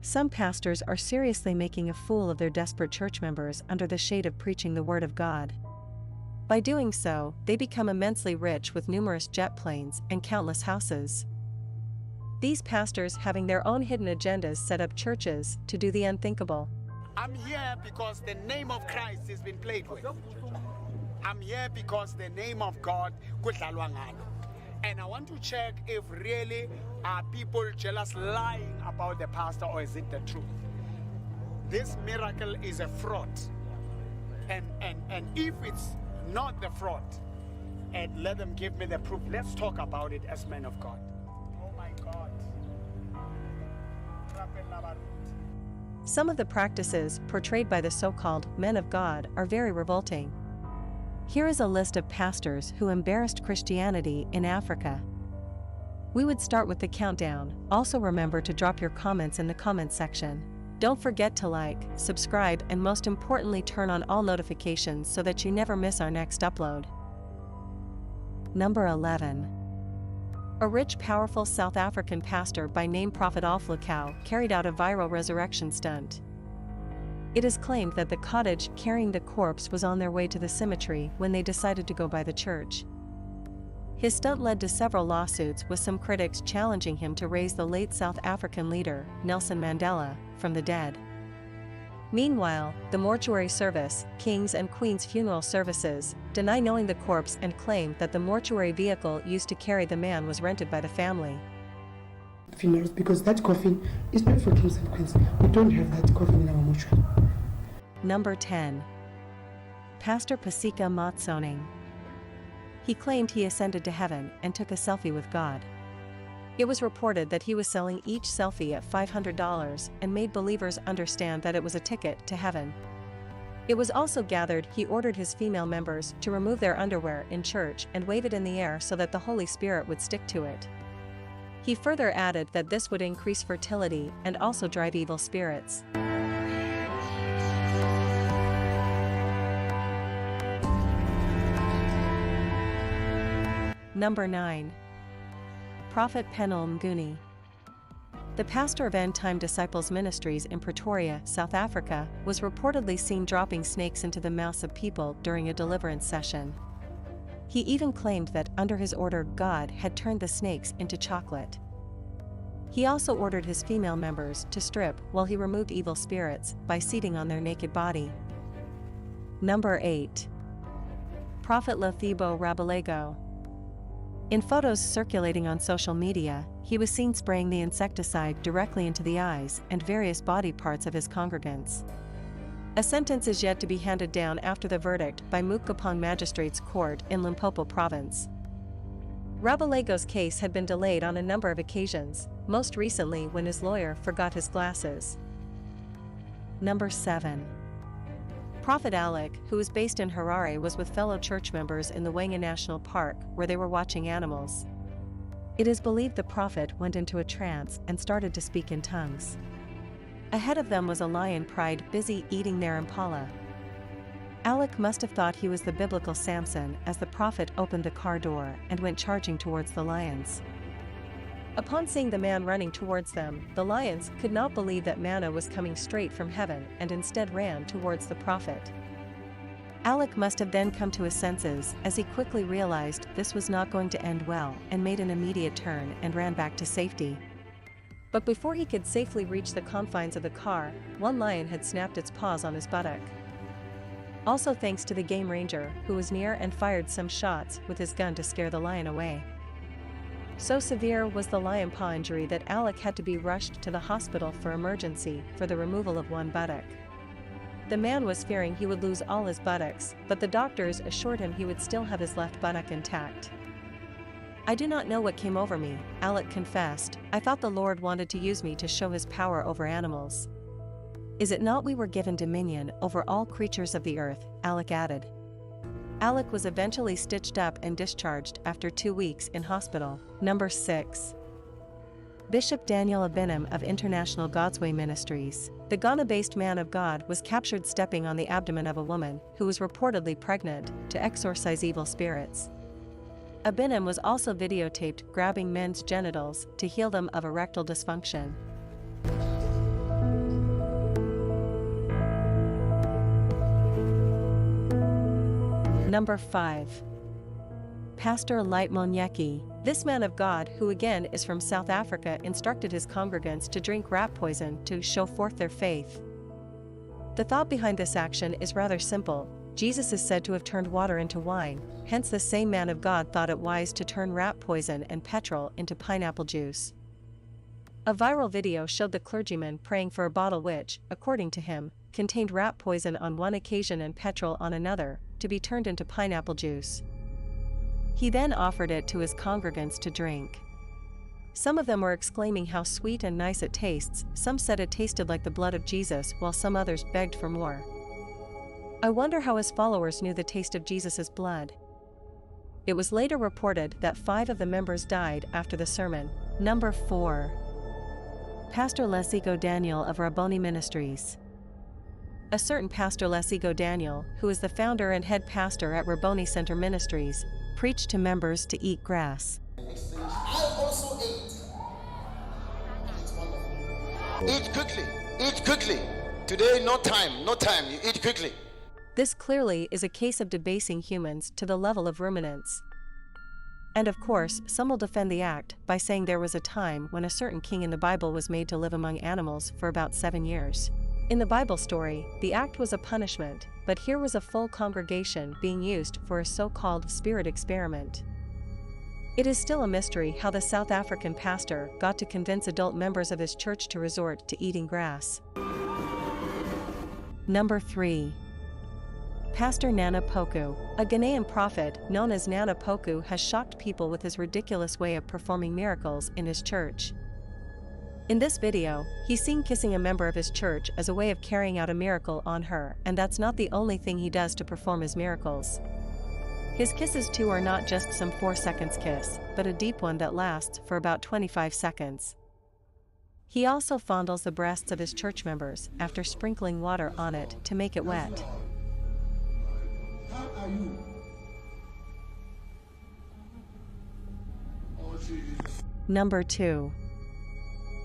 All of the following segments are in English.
Some pastors are seriously making a fool of their desperate church members under the shade of preaching the Word of God. By doing so, they become immensely rich with numerous jet planes and countless houses. These pastors, having their own hidden agendas, set up churches to do the unthinkable. I'm here because the name of Christ has been played with. I'm here because the name of God, and I want to check if really are people jealous lying about the pastor, or is it the truth? This miracle is a fraud. And if it's not the fraud, and let them give me the proof. Let's talk about it as men of God. Oh my God. Some of the practices portrayed by the so-called men of God are very revolting. Here is a list of pastors who embarrassed Christianity in Africa. We would start with the countdown. Also remember to drop your comments in the comments section. Don't forget to like, subscribe, and most importantly turn on all notifications so that you never miss our next upload. Number 11. A rich, powerful South African pastor by name Prophet Alflakau carried out a viral resurrection stunt. It is claimed that the cottage carrying the corpse was on their way to the cemetery when they decided to go by the church. His stunt led to several lawsuits, with some critics challenging him to raise the late South African leader, Nelson Mandela, from the dead. Meanwhile, the mortuary service, King's and Queen's Funeral Services, deny knowing the corpse and claim that the mortuary vehicle used to carry the man was rented by the family. Funerals, because that coffin is not for kings and queens. We don't have that coffin in our mortuary. Number 10. Pastor Pasika Motsoning. He claimed he ascended to heaven and took a selfie with God. It was reported that he was selling each selfie at $500 and made believers understand that it was a ticket to heaven. It was also gathered he ordered his female members to remove their underwear in church and wave it in the air so that the Holy Spirit would stick to it. He further added that this would increase fertility and also drive evil spirits. Number 9. Prophet Penel Mnguni. The pastor of End Time Disciples Ministries in Pretoria, South Africa, was reportedly seen dropping snakes into the mouths of people during a deliverance session. He even claimed that, under his order, God had turned the snakes into chocolate. He also ordered his female members to strip while he removed evil spirits by seating on their naked body. Number 8. Prophet Lothibo Rabalego. In photos circulating on social media, he was seen spraying the insecticide directly into the eyes and various body parts of his congregants. A sentence is yet to be handed down after the verdict by Mukapong Magistrates Court in Limpopo Province. Rabalego's case had been delayed on a number of occasions, most recently when his lawyer forgot his glasses. Number 7. Prophet Alec, who is based in Harare, was with fellow church members in the Wenga National Park, where they were watching animals. It is believed the prophet went into a trance and started to speak in tongues. Ahead of them was a lion pride busy eating their impala. Alec must have thought he was the biblical Samson as the prophet opened the car door and went charging towards the lions. Upon seeing the man running towards them, the lions could not believe that manna was coming straight from heaven and instead ran towards the prophet. Alec must have then come to his senses as he quickly realized this was not going to end well and made an immediate turn and ran back to safety. But before he could safely reach the confines of the car, one lion had snapped its paws on his buttock. Also thanks to the game ranger, who was near and fired some shots with his gun to scare the lion away. So severe was the lion paw injury that Alec had to be rushed to the hospital for emergency for the removal of one buttock. The man was fearing he would lose all his buttocks, but the doctors assured him he would still have his left buttock intact. "I do not know what came over me," Alec confessed. "I thought the Lord wanted to use me to show his power over animals. Is it not we were given dominion over all creatures of the earth?" Alec added. Alec was eventually stitched up and discharged after 2 weeks in hospital. Number 6. Bishop Daniel Abinum of International Godsway Ministries. The Ghana-based man of God was captured stepping on the abdomen of a woman who was reportedly pregnant to exorcise evil spirits. Abinum was also videotaped grabbing men's genitals to heal them of erectile dysfunction. Number 5. Pastor Leitmonyeki. This man of God, who again is from South Africa, instructed his congregants to drink rat poison to show forth their faith. The thought behind this action is rather simple. Jesus is said to have turned water into wine, hence the same man of God thought it wise to turn rat poison and petrol into pineapple juice. A viral video showed the clergyman praying for a bottle which, according to him, contained rat poison on one occasion and petrol on another, to be turned into pineapple juice. He then offered it to his congregants to drink. Some of them were exclaiming how sweet and nice it tastes, some said it tasted like the blood of Jesus, while some others begged for more. I wonder how his followers knew the taste of Jesus' blood. It was later reported that 5 of the members died after the sermon. Number 4. Pastor Lesigo Daniel of Rabboni Ministries. A certain Pastor Lesigo Daniel, who is the founder and head pastor at Rabboni Center Ministries, preached to members to eat grass. I also ate. Eat quickly, eat quickly. Today, no time, you eat quickly. This clearly is a case of debasing humans to the level of ruminants. And of course, some will defend the act by saying there was a time when a certain king in the Bible was made to live among animals for about 7 years. In the Bible story, the act was a punishment, but here was a full congregation being used for a so-called spirit experiment. It is still a mystery how the South African pastor got to convince adult members of his church to resort to eating grass. Number 3. Pastor Nana Poku. A Ghanaian prophet known as Nana Poku has shocked people with his ridiculous way of performing miracles in his church. In this video, he's seen kissing a member of his church as a way of carrying out a miracle on her, and that's not the only thing he does to perform his miracles. His kisses too are not just some 4 seconds kiss, but a deep one that lasts for about 25 seconds. He also fondles the breasts of his church members after sprinkling water on it to make it wet. How are you? Number 2.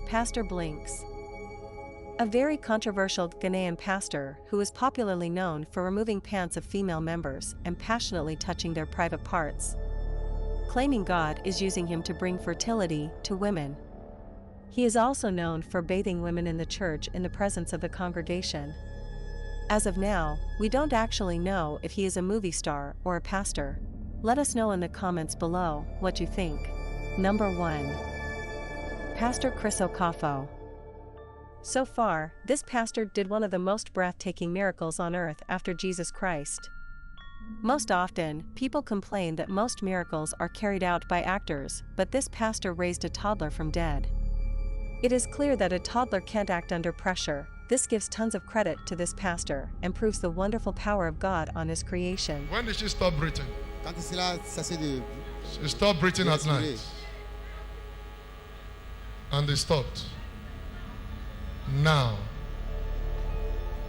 Pastor Blinks. A very controversial Ghanaian pastor who is popularly known for removing pants of female members and passionately touching their private parts, claiming God is using him to bring fertility to women. He is also known for bathing women in the church in the presence of the congregation. As of now, we don't actually know if he is a movie star or a pastor. Let us know in the comments below what you think. Number 1. Pastor Chris Okafo. So far, this pastor did one of the most breathtaking miracles on earth after Jesus Christ. Most often, people complain that most miracles are carried out by actors, but this pastor raised a toddler from dead. It is clear that a toddler can't act under pressure. This gives tons of credit to this pastor and proves the wonderful power of God on his creation. When did she stop breathing? Quand il a cessé de She stopped breathing at respirer. night. And they stopped. Now,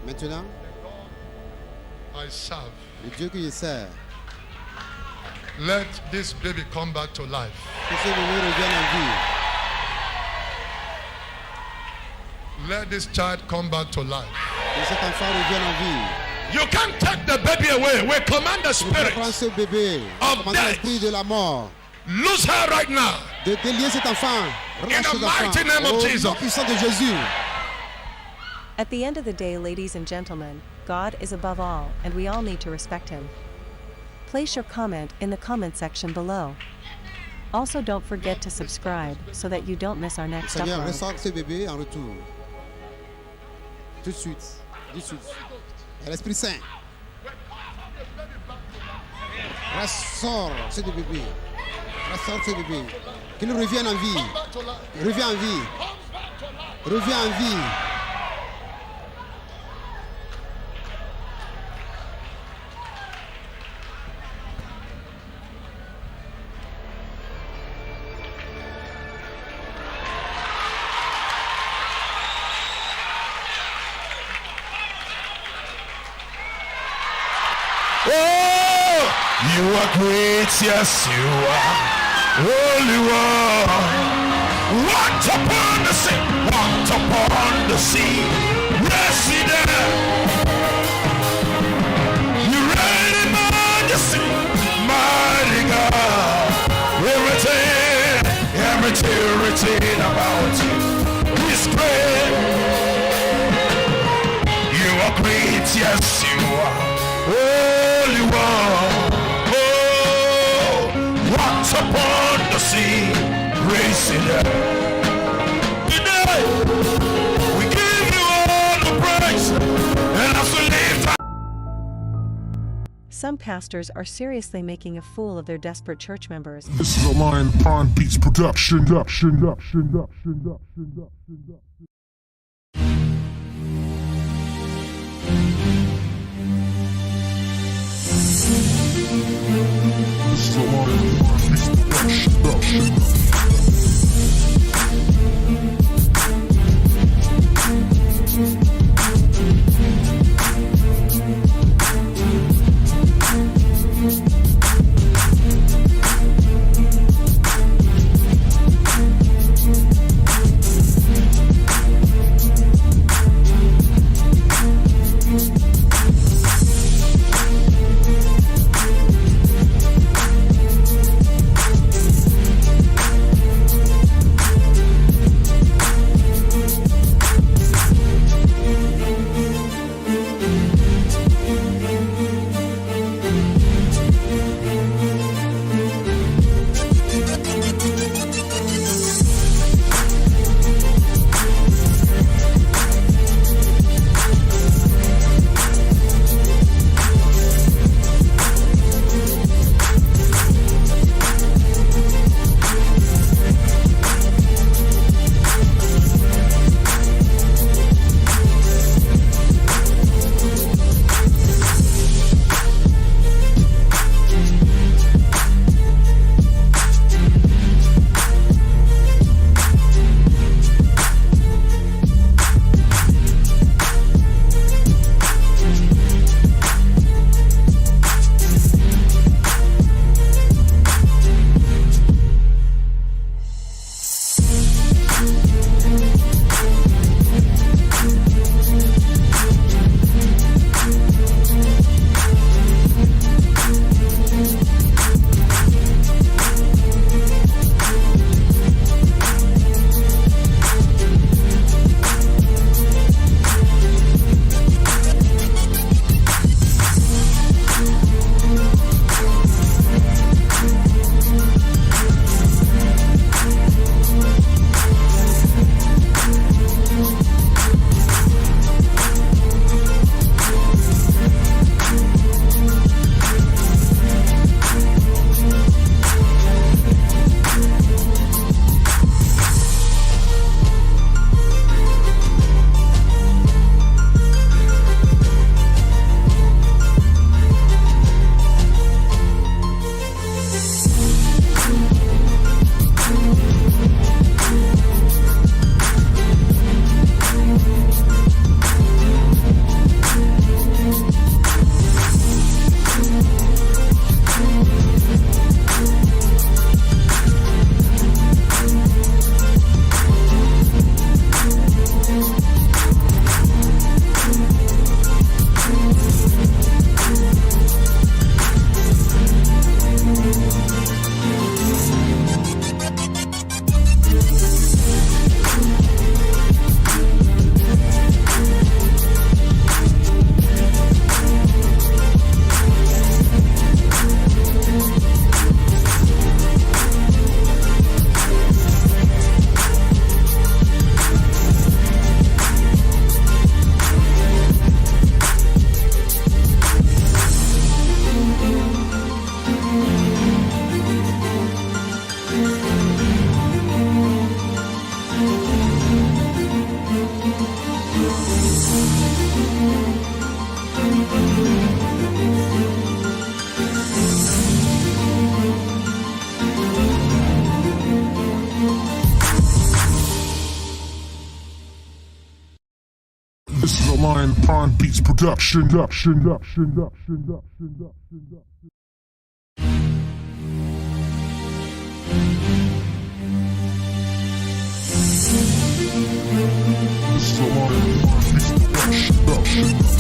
Maintenant, I serve. le Dieu que je sers, Let this baby come back to life. que ce bébé revienne en vie. Let this child come back to life. Que cet enfant revienne en vie. You can't take the baby away. We command the Je peux prendre spirit. ce bébé, Of commande death. l'esprit de la mort, Lose her right now. de délier cet enfant. Relâche the cet enfant. mighty name of Au Jesus. nom puissant de Jésus. At the end of the day, ladies and gentlemen, God is above all, and we all need to respect him. Place your comment in the comment section below. Also, don't forget to subscribe so that you don't miss our next Seigneur, upload. ressort ce bébé en retour. Tout de suite. Tout de suite. Et l'Esprit Saint. Ressort ce bébé. Ressort ce bébé. Qu'il revienne en vie. Reviens en vie. Reviens en vie. Oh, you are great, yes you are. Holy one. Walked upon the sea, walked upon the sea. Yes, he did. You reign in majesty, authority written about you. He's great. You are great, yes you are. Holy one. Oh, what upon the sea, grace in it. Today, we give you all the praise, and as we lift our Some pastors are seriously making a fool of their desperate church members. This is a Lion Pond Beats production. This is a Lion Pond Beats production. This is a Lion Pond Beats production. This is a Lion Pond Beats production.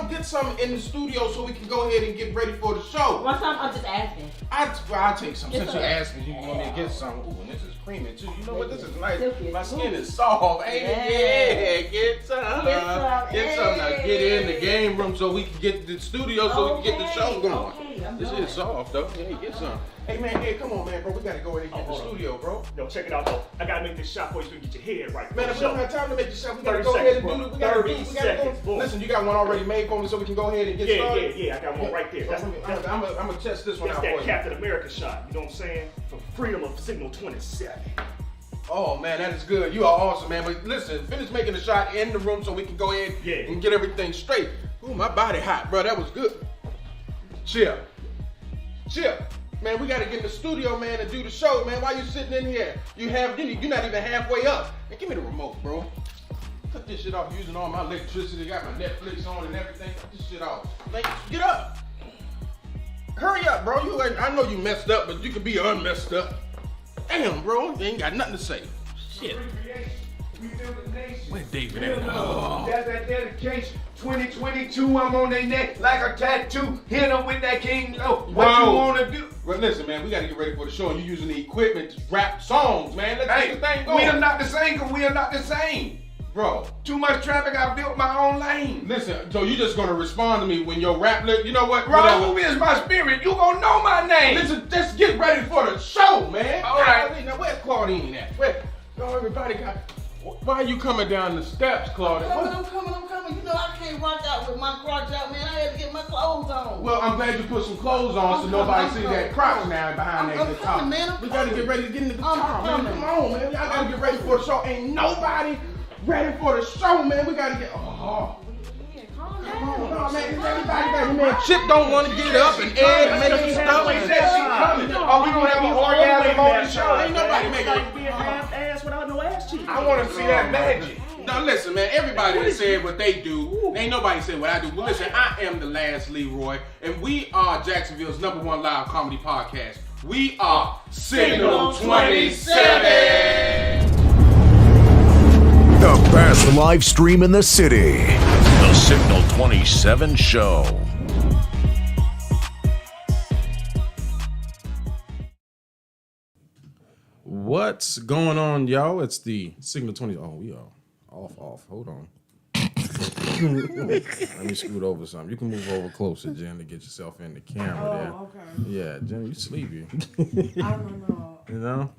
get some in the studio so we can go ahead and get ready for the show. One time, I'm just asking. I'll take some. Since you asked me, you want me to get some. Ooh, and this is creamy too. You know what? This is nice. My skin is soft, ain't it? Yeah, get some. Get some. Now get in the game room so we can get the studio so we can get the show going. This is soft though. Hey, get some. Hey man, come on man, bro. We gotta go ahead and get the studio, bro. Yo, check it out though. I gotta make this shot for you so you can get your head right. Man, if we don't have time to make the shot, we gotta go ahead and do it. We gotta go. Listen, you got one already made for me so we can go ahead and get started? Yeah, I got one right there. I'm gonna test this one out for you. That's that Captain America shot, you know what I'm saying? For freedom of Signal 27. Oh man, that is good. You are awesome, man. But listen, finish making the shot in the room so we can go ahead and get everything straight. Ooh, my body hot, bro. That was good. Chill. Man, we gotta get in the studio, man, and do the show, man. Why you sitting in here? You're not even halfway up. Man, give me the remote, bro. Cut this shit off using all my electricity. Got my Netflix on and everything. Cut this shit off. Man, get up. Hurry up, bro. I know you messed up, but you can be unmessed up. Damn, bro. You ain't got nothing to say. Shit. Where David at? Oh. That's that dedication. 2022, I'm on their neck like a tattoo. Hit them with that King Low. What you wanna do? Well, listen, man, we gotta get ready for the show, and you're using the equipment to rap songs, man. Let's get the thing going. We are not the same, cause we are not the same. Bro. Too much traffic, I built my own lane. Listen, so you just gonna respond to me when your rap, you know what? Raul is my spirit, you gonna know my name. Listen, just get ready for the show, man. All right. Now, where's Claudine at? Everybody got... Why are you coming down the steps, Claudine? I'm coming. You know I can't rock out with my crotch out, man. I had to get my clothes on. Well, I'm glad you put some clothes on so nobody see that crotch now behind that guitar. Man, we gotta get ready to get in the guitar, man. Come on, man. Y'all gotta get ready for the show. Ain't nobody ready for the show, man. We gotta get... Oh. Come on, man. Everybody, man. Chip don't want to get up and Ed making stuff. Are we gonna have an orgasm on the show? Ain't nobody making ass without no ass cheek. I want to see that magic. Now listen, man, everybody that said what they do, ain't nobody said what I do. But listen, I am the last Leroy, and we are Jacksonville's #1 live comedy podcast. We are Signal 27. The best live stream in the city. The Signal 27 Show. What's going on, y'all? It's the Signal 20. Oh, we are off. Hold on. Let me scoot over something. You can move over closer, Jen, to get yourself in the camera there. Okay. Yeah, Jen, you sleepy. I don't know. You know?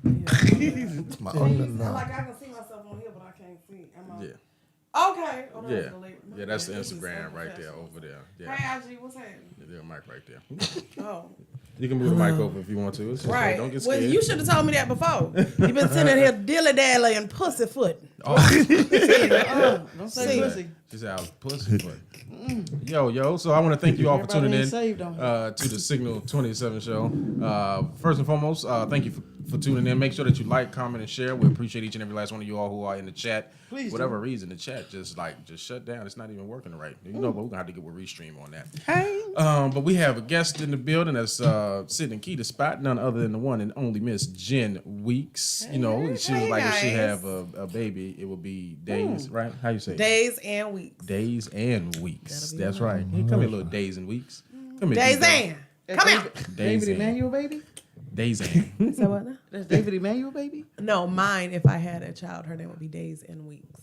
Yeah. My Like I can see myself on here, but I can't see. Yeah. Okay. Oh, Yeah, that's the Instagram right there, over there. Yeah. Hey, IG, what's happening? There's a mic right there. Oh. You can move the mic over if you want to. It's just right. Don't get scared. Well, you should have told me that before. You've been sitting here dilly-dally and pussyfoot. Oh. Don't say pussy. She said I was pussyfoot. Yo. So I want to thank you all for tuning in to the Signal 27 show. First and foremost, thank you for tuning in. Make sure that you like, comment, and share. We appreciate each and every last one of you all who are in the chat. Please whatever reason, the chat just shut down. It's not even working right. You know, but we're gonna have to get with Restream on that. Hey. But we have a guest in the building that's sitting in key to spot, none other than the one and only Miss Jenn Weeks. Hey, you know, she was like, if she have a baby, it would be days, right? How you say Days and weeks. Days and weeks. That's right. Hey, come here, little days and weeks. Come here. Days and. Come here. David Emmanuel, baby? Days and. So what now? That's David Emmanuel, baby? No, mine, if I had a child, her name would be Days and Weeks.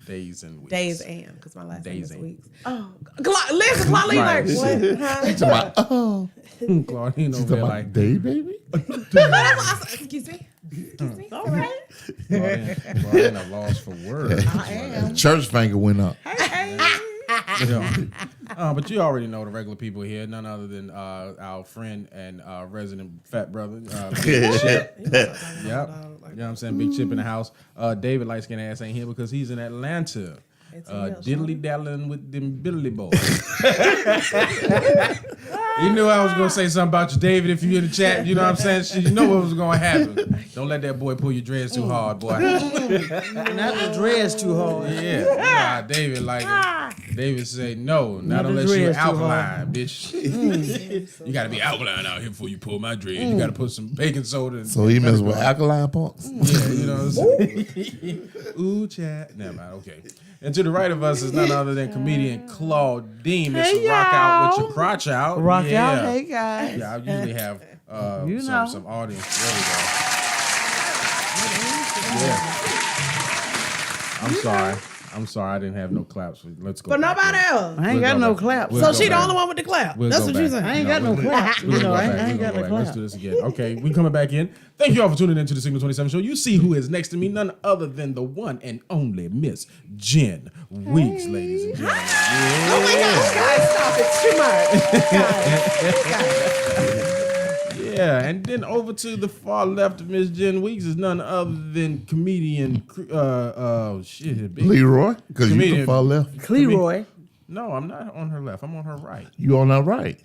Days and Weeks. Days and, because my last name is and. Weeks. Oh. Listen, Claudine, like, what? Claudine over there like, day, baby? Excuse me? All right. Claudine, I'm lost for words. I am. Church finger went up. Hey. But you already know the regular people here, none other than our friend and resident fat brother, Big Chip. Yep. You know what I'm saying? Big Chip in the house. David light skin ass ain't here because he's in Atlanta. Diddly daddling with them Billy boys. You knew I was gonna say something about you, David. If you in the chat, you know what I'm saying. You know what was gonna happen. Don't let that boy pull your dreads too hard, boy. Not the dreads too hard. Yeah, David like David said, no, not unless you're alkaline, bitch. You got to be alkaline out here before you pull my dread. You got to put some baking soda in. So he messed with alkaline punks? Yeah, you know what I'm saying? Ooh, chat. Never mind, okay. And to the right of us is none other than comedian Claudine. It's Rock Out with Your Crotch Out. Rock out, hey guys. Yeah, I usually have some audience. There we go. Yeah. I'm sorry. I didn't have no claps. Let's go. But nobody else. I ain't got no claps. So she the only one with the clap. That's what you saying. I ain't got no claps. You know, I ain't got no claps. Let's do this again. Okay, we coming back in. Thank you all for tuning in to the Signal 27 show. You see who is next to me, none other than the one and only Miss Jenn Weeks, ladies and gentlemen. Yeah. Oh my God, guys, stop it. Too much. Guys. Yeah, and then over to the far left of Miss Jenn Weeks is none other than comedian Leroy, because you the far left. Leroy. No, I'm not on her left. I'm on her right. You on her right.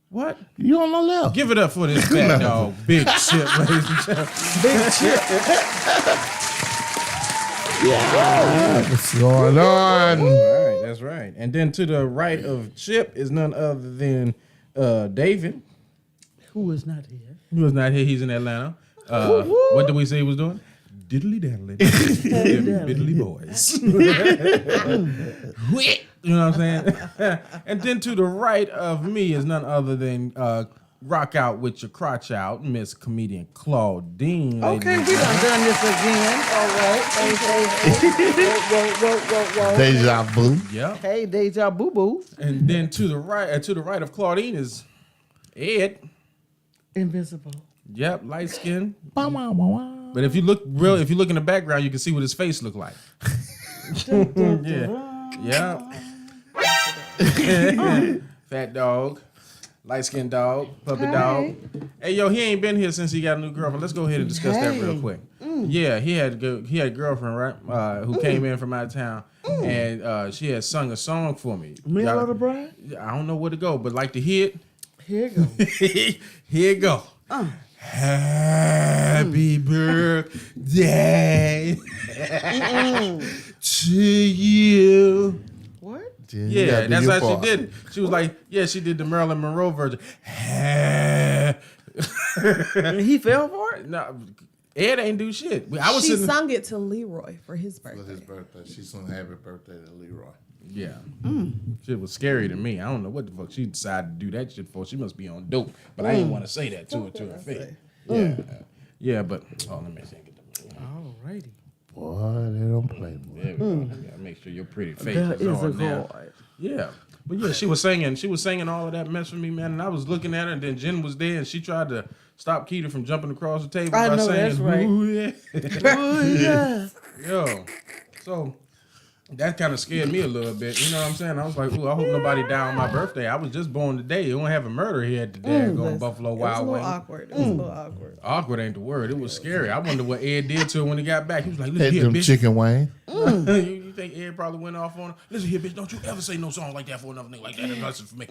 What? You on the left. Give it up for this fat dog, Big Chip, ladies and gentlemen. Big Chip. Yeah. What's going on? All right, that's right. And then to the right of Chip is none other than David. Who is not here? He was not here. He's in Atlanta. What did we say he was doing? Diddly daddly. Diddly boys. You know what I'm saying? And then to the right of me is none other than Rock Out with Your Crotch Out, Miss Comedian Claudine. Okay, we done this again. All right. Whoa. Deja vu. Yeah. Hey, deja boo boo. And then to the right of Claudine is Ed. Invisible. Yep, light skin. But if you look in the background, you can see what his face look like. Yeah. Fat dog, light skinned dog, puppy dog. Hey yo, he ain't been here since he got a new girlfriend. Let's go ahead and discuss that real quick. Yeah, he had a girlfriend, right? Who came in from out of town, and she had sung a song for me. Middle of the bride? I don't know where to go, but like to hear it. Here you go. Here you go. Happy birthday to you. What? Yeah, that's how she did it. She was like, she did the Marilyn Monroe version. And he fell for it? No, Ed ain't do shit. She sung it to Leroy for his birthday. For his birthday. She sung happy birthday to Leroy. Yeah. Shit was scary to me. I don't know what the fuck she decided to do that shit for. She must be on dope. But I didn't want to say that to her face. Yeah. Yeah, but let me see. Alrighty. Boy, they don't play. There we go. Gotta make sure your pretty face is on now. Yeah. But yeah, she was singing all of that mess for me, man. And I was looking at her, and then Jen was there, and she tried to stop Keita from jumping across the table by saying, that's right. Ooh, yeah. Ooh, yeah. Yo. So that kind of scared me a little bit. You know what I'm saying? I was like, ooh, I hope nobody died on my birthday. I was just born today. You don't have a murder here at the daggone Buffalo Wild Wings. Awkward. It was a little awkward. Awkward ain't the word. It was scary. I wonder what Ed did to her when he got back. He was like, listen here, them bitch. chicken wing. You think Ed probably went off on her? Listen here, bitch. Don't you ever say no song like that for another nigga like that. That's for me.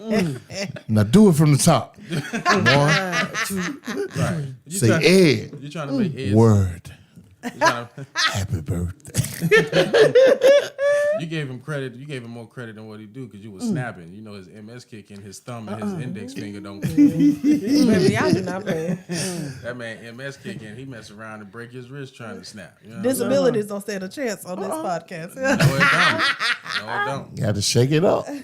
Now do it from the top. 1, 2. Right. Say Ed. You're trying to make Ed. Word. Happy birthday. You gave him credit. You gave him more credit than what he do because you was snapping. You know his MS kick in his thumb and his index finger don't. Baby, y'all do not play. That man MS kick in. He mess around and break his wrist trying to snap. You know Disabilities don't stand a chance on this podcast. No, it don't. No, it don't. You got to shake it up. You know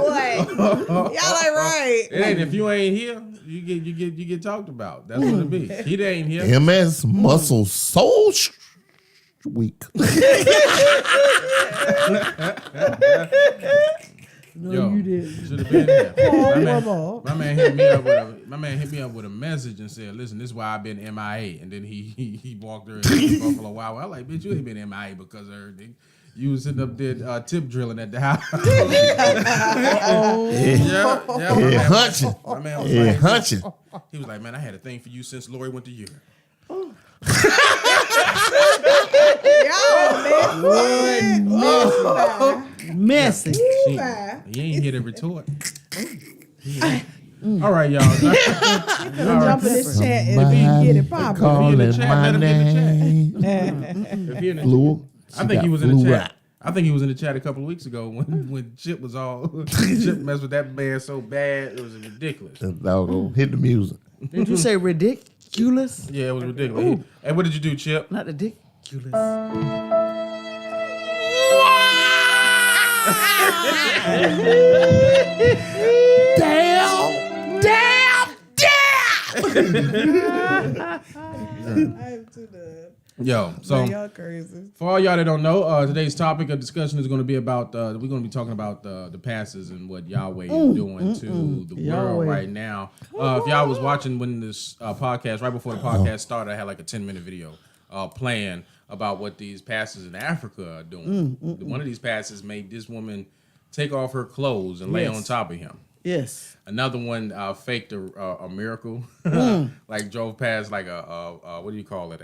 what? Y'all ain't right. It ain't if you ain't here, you get talked about. That's what it be. He ain't here. MS muscle so weak. No, Yo, you didn't. Should have been there. My man hit me up with a message and said, "Listen, this is why I've been MIA." And then he walked her into Buffalo Wild Wings. I'm like, "Bitch, you ain't been MIA because of everything. You was sitting up there tip drilling at the house." Yeah. Hunching. My man was hunching. He was like, "Man, I had a thing for you since Lori went to Europe." Messy. He ain't here to retort. All right, y'all. Jump in this chat and get it popping. Calling my name. I think he was in the chat. I think he was in the chat a couple of weeks ago when Chip was Chip messed with that man so bad it was ridiculous. Hit the music. Did you say ridiculous? Yeah, it was ridiculous. Hey, what did you do, Chip? Not ridiculous. Yo, so y'all crazy. For all y'all that don't know, today's topic of discussion is going to be about we're going to be talking about the passes and what Yahweh is doing to the world right now. If y'all was watching when this podcast, right before the podcast started, I had like a 10-minute video playing about what these pastors in Africa are doing. One of these pastors made this woman take off her clothes and lay on top of him. Yes. Another one faked a miracle, like drove past like a what do you call it?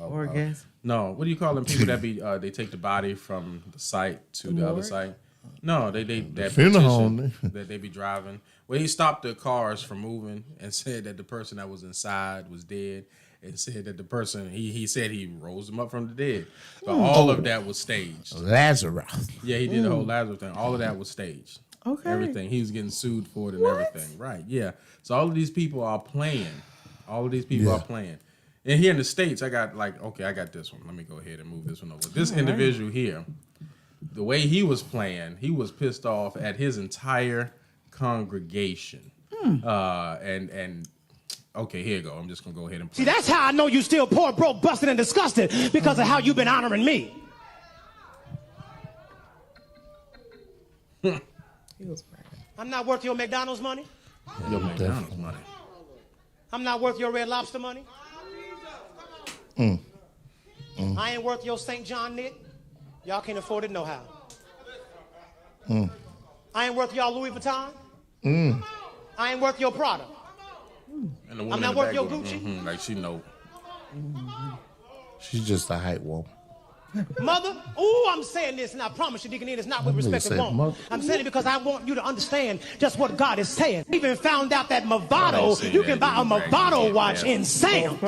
Orgasm. No, what do you call them people that be they take the body from the site to the other site? No, they that funeral home that they be driving. Well, he stopped the cars from moving and said that the person that was inside was dead, and said that the person he said he rose them up from the dead. But all of that was staged. Lazarus. Yeah, he did the whole Lazarus thing. All of that was staged. Okay. Everything. He was getting sued for it and everything. Right. Yeah. So all of these people are playing. All of these people are playing. And here in the States, I got this one. Let me go ahead and move this one over. This individual here, the way he was playing, he was pissed off at his entire congregation. And okay, here you go. I'm just gonna go ahead and play. See, that's how I know you still poor, broke, busted, and disgusted, because of how you've been honoring me. I'm not worth your McDonald's money. Your McDonald's money. I'm not worth your Red Lobster money. I ain't worth your St. John knit. Y'all can't afford it no how. I ain't worth y'all Louis Vuitton. I ain't worth your Prada. I'm not worth your Gucci. Like she know. She's just a hype woman. Mother, I'm saying this, and I promise you, Deacon Ian, it's not with respect to woman. I'm saying it because I want you to understand just what God is saying. I even found out that Movado, you can buy a Movado watch in Sam's.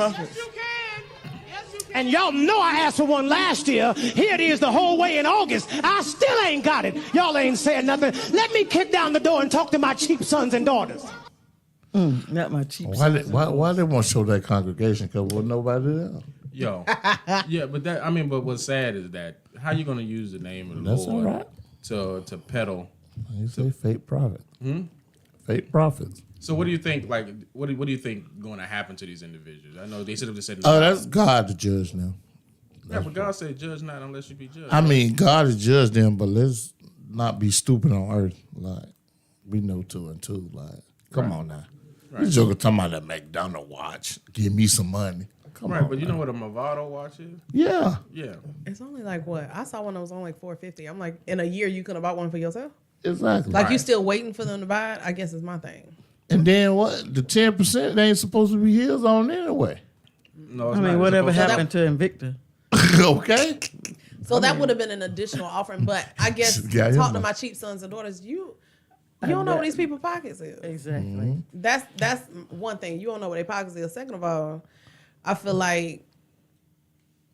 And y'all know I asked for one last year. Here it is the whole way in August. I still ain't got it. Y'all ain't saying nothing. Let me kick down the door and talk to my cheap sons and daughters. Not my cheap sons. Why they want to show that congregation? Because there was nobody there. Yo, yeah, but what's sad is that how you gonna use the name of the Lord to peddle? You say fake prophet. Fake prophets. So what do you think? Like, what do you think going to happen to these individuals? I know they should have just said. Oh, that's God to judge now. Yeah, but God said, "Judge not unless you be judged." I mean, God is judge them, but let's not be stupid on earth. Like we know 2 and 2. Like, come on now. Right. This joker talking about that McDonald's watch. Give me some money. Come on, but you know what a Movado watch is? Yeah. Yeah. It's only like what? I saw one that was only like $450. I'm like, in a year you could have bought one for yourself? Exactly. Like you still waiting for them to buy it? I guess is my thing. And then what? The 10% they ain't supposed to be his on anyway. No, I mean, whatever happened to Invicta? Okay. So that would have been an additional offering, but I guess talk to my cheap sons and daughters. You don't know what these people's pockets is. Exactly. That's one thing. You don't know what their pockets is. Second of all, I feel like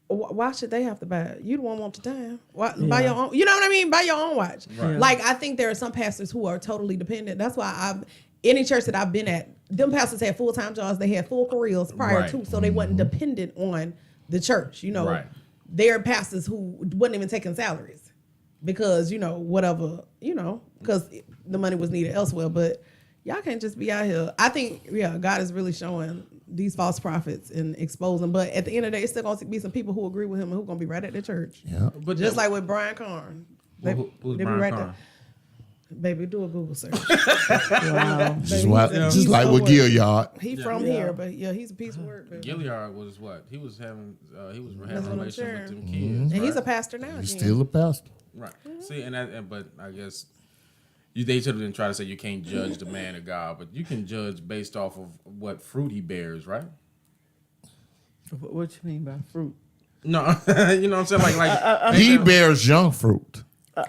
why should they have to buy it? You the one want the time. Buy your own. You know what I mean? Buy your own watch. Right. Like I think there are some pastors who are totally dependent. That's why any church that I've been at, them pastors had full-time jobs. They had full careers prior to, so they wasn't dependent on the church. You know, there are pastors who wasn't even taking salaries because whatever because the money was needed elsewhere. But y'all can't just be out here. I think God is really showing these false prophets and expose them. But at the end of the day, it's still going to be some people who agree with him and who going to be right at the church. Yeah. But just like with Brian Carn. Who's Brian Carn? Baby, do a Google search. Wow. Just like with Gilliard. He from here, but he's a piece of work. Baby. Gilliard was what? He was having relations with them kids. And he's a pastor now. He's still a pastor. Right. See, but I guess they should have been trying to say you can't judge the man of God, but you can judge based off of what fruit he bears, right? What you mean by fruit? No, you know what I'm saying? Like he bears young fruit.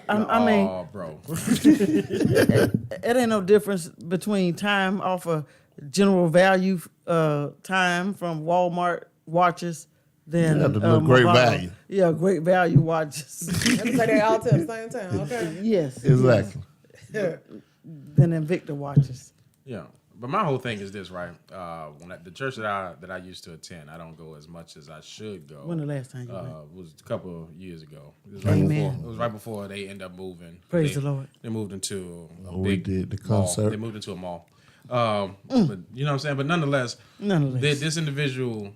I mean, bro, it ain't no difference between time off of general value time from Walmart watches than great value. Yeah, great value watches. And say they all at the same time. Okay. Yes. Exactly. Than Invicta watches. Yeah. But my whole thing is this, right? The church that I used to attend, I don't go as much as I should go. When the last time you went? It was a couple of years ago. It was right before they ended up moving. Praise the Lord. They moved into a we big did the mall. concert. They moved into a mall. But you know what I'm saying? But nonetheless. This individual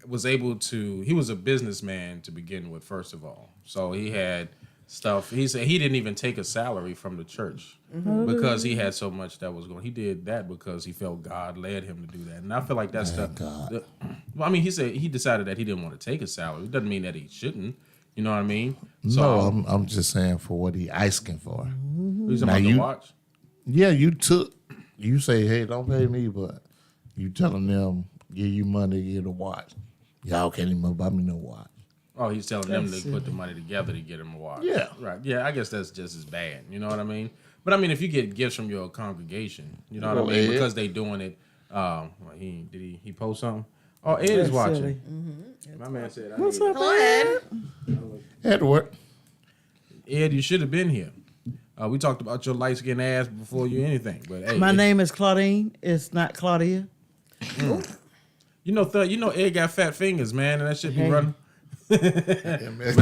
was able to, he was a businessman to begin with, first of all. So he had stuff. He said he didn't even take a salary from the church because he had so much that was going. He did that because he felt God led him to do that. And I feel like that's well, I mean, he said he decided that he didn't want to take a salary. It doesn't mean that he shouldn't. You know what I mean? So, No, I'm just saying for what he asking for. He's about to watch. Yeah, you say, hey, don't pay me, but you telling them give you money to get a watch. Y'all can't even buy me no watch. Oh, he's telling them to put the money together to get him a watch. Yeah. Right. Yeah, I guess that's just as bad. You know what I mean? But I mean, if you get gifts from your congregation, you know what I mean? Ed. Because they doing it. Did he post something? Oh, Ed is watching. My man said, What's up, Ed? Edward. Ed, you should have been here. We talked about your light skinned ass before you anything. But hey, My name is Claudine. It's not Claudia. You know, Ed got fat fingers, man, and that should be running. MS.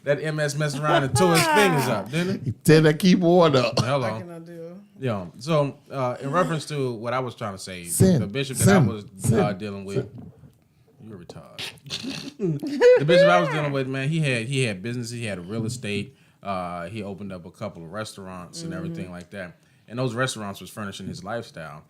That MS messed around and tore his fingers up, didn't it? He tear that keyboard up. Hello. I cannot do. Yeah. So, in reference to what I was trying to say, Sin. the bishop that I was dealing with, you're retarded. The bishop I was dealing with, man, he had business. He had a real estate. He opened up a couple of restaurants and everything like that. And those restaurants was furnishing his lifestyle.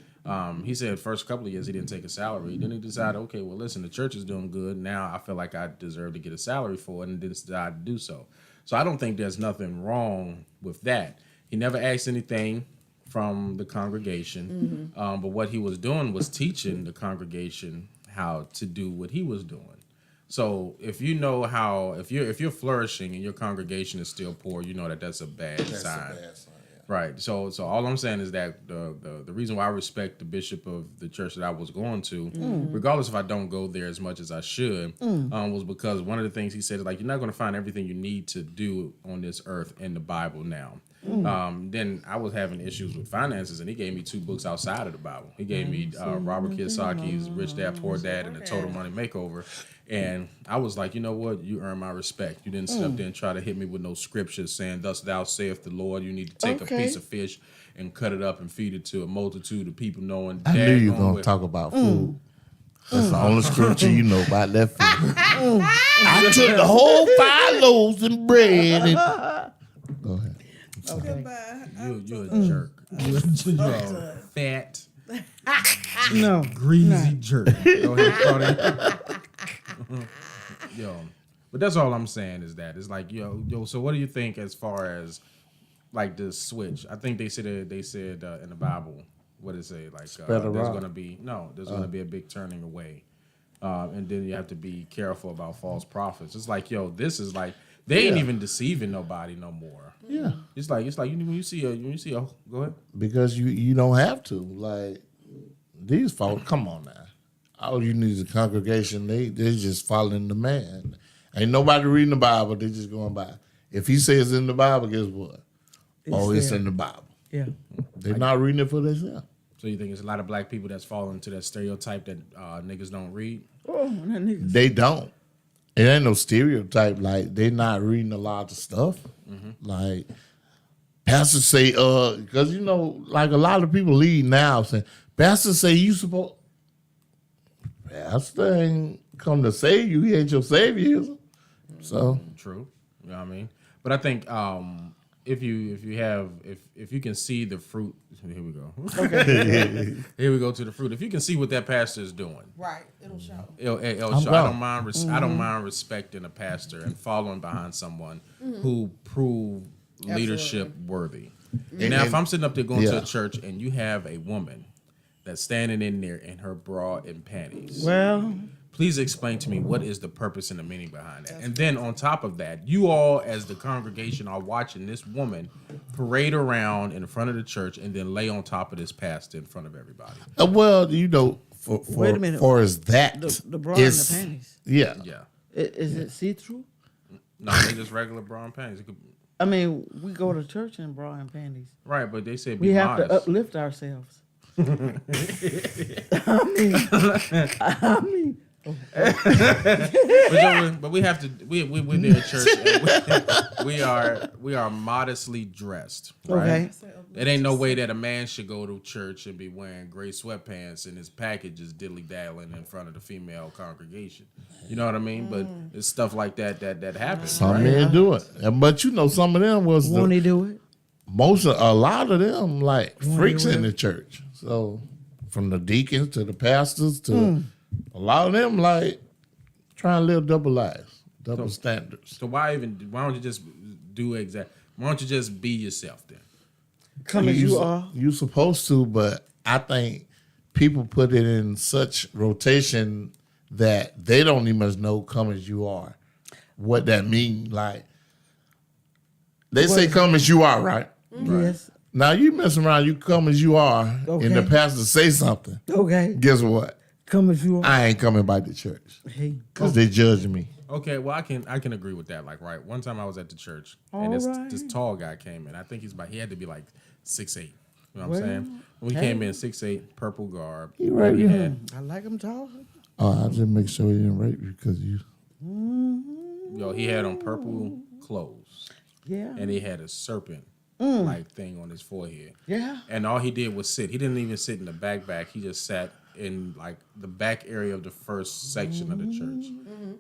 He said first couple of years he didn't take a salary. Then he decided, okay, well, listen, the church is doing good. Now I feel like I deserve to get a salary for it, and didn't decide to do so. So I don't think there's nothing wrong with that. He never asked anything from the congregation, but what he was doing was teaching the congregation how to do what he was doing. So if you know how, if you're flourishing and your congregation is still poor, you know that that's a bad sign. Right. So all I'm saying is that the reason why I respect the bishop of the church that I was going to, regardless if I don't go there as much as I should, was because one of the things he said is like, you're not going to find everything you need to do on this earth in the Bible now. Then I was having issues with finances, and he gave me 2 books outside of the Bible. He gave me Robert Kiyosaki's Rich Dad Poor Dad and the Total Money Makeover. And I was like, you know what? You earn my respect. You didn't sit up there and try to hit me with no scriptures saying, thus thou saith the Lord. You need to take a piece of fish and cut it up and feed it to a multitude of people knowing. I knew you were going to talk about food. That's the only scripture you know about that food. I took the whole 5 loaves and bread. And... Go ahead. Goodbye. You're a jerk. You're a fat, greasy jerk. Go ahead, Claudia. Yo, but that's all I'm saying is that it's like yo. So what do you think as far as like the switch? I think they said in the Bible, what did it say? Like there's going to be a big turning away, and then you have to be careful about false prophets. It's like this is like they ain't even deceiving nobody no more. Yeah, it's like when you see a go ahead, because you don't have to like these folks. Come on now. All you need is a congregation. They just following the man. Ain't nobody reading the Bible. They just going by. If he says in the Bible, guess what? It's in the Bible. Yeah. They're not reading it for themselves. So you think it's a lot of black people that's falling into that stereotype that niggas don't read? Oh, that niggas. They don't. It ain't no stereotype. Like, they not reading a lot of stuff. Like, pastors say, because, like a lot of people lead now saying, pastors say you supposed... Pastor ain't come to save you. He ain't your savior, is he? So true. You know what I mean? But I think if you can see the fruit, here we go. Okay. Here we go to the fruit. If you can see what that pastor is doing, right, it'll show. It'll show. I don't mind respecting a pastor and following behind someone who prove leadership worthy. Now, if I'm sitting up there going to a church and you have a woman that's standing in there in her bra and panties. Well, please explain to me what is the purpose and the meaning behind that. And then on top of that, you all as the congregation are watching this woman parade around in front of the church and then lay on top of this pastor in front of everybody. Well, Wait a minute. For as that the bra and is- the panties. Yeah. Is it see through? No, they just regular bra and panties. It could, I mean, we go to church in bra and panties. right, but they say We be have modest. to uplift ourselves. I mean, but we have to. We're near a church. And we are modestly dressed. Right? Okay. It ain't no way that a man should go to church and be wearing gray sweatpants and his package is dilly daddling in front of the female congregation. You know what I mean? But it's stuff like that happens. Some right? men do it, but some of them was won't he do it? a lot of them like freaks in the church. So from the deacons to the pastors to a lot of them like trying to live double lives, double standards. So why don't you just do why don't you just be yourself then? Come as you are. You supposed to, but I think people put it in such rotation that they don't even know come as you are. What that mean? Like they say come as you are, right? Yes. Now you mess around, you come as you are, and the pastor say something. Okay. Guess what? Come as you are. I ain't coming back to church Hey. because they judging me. Okay, well I can agree with that. Like, right, one time I was at the church and this tall guy came in. I think he had to be like 6'8". You know what I'm saying? When he came in 6'8", purple garb. He right here. I like him tall. I just make sure he didn't rape you because you. Yo, he had on purple clothes. Yeah. And he had a serpent like thing on his forehead. Yeah. And all he did was sit. He didn't even sit in the back. He just sat in like the back area of the first section of the church.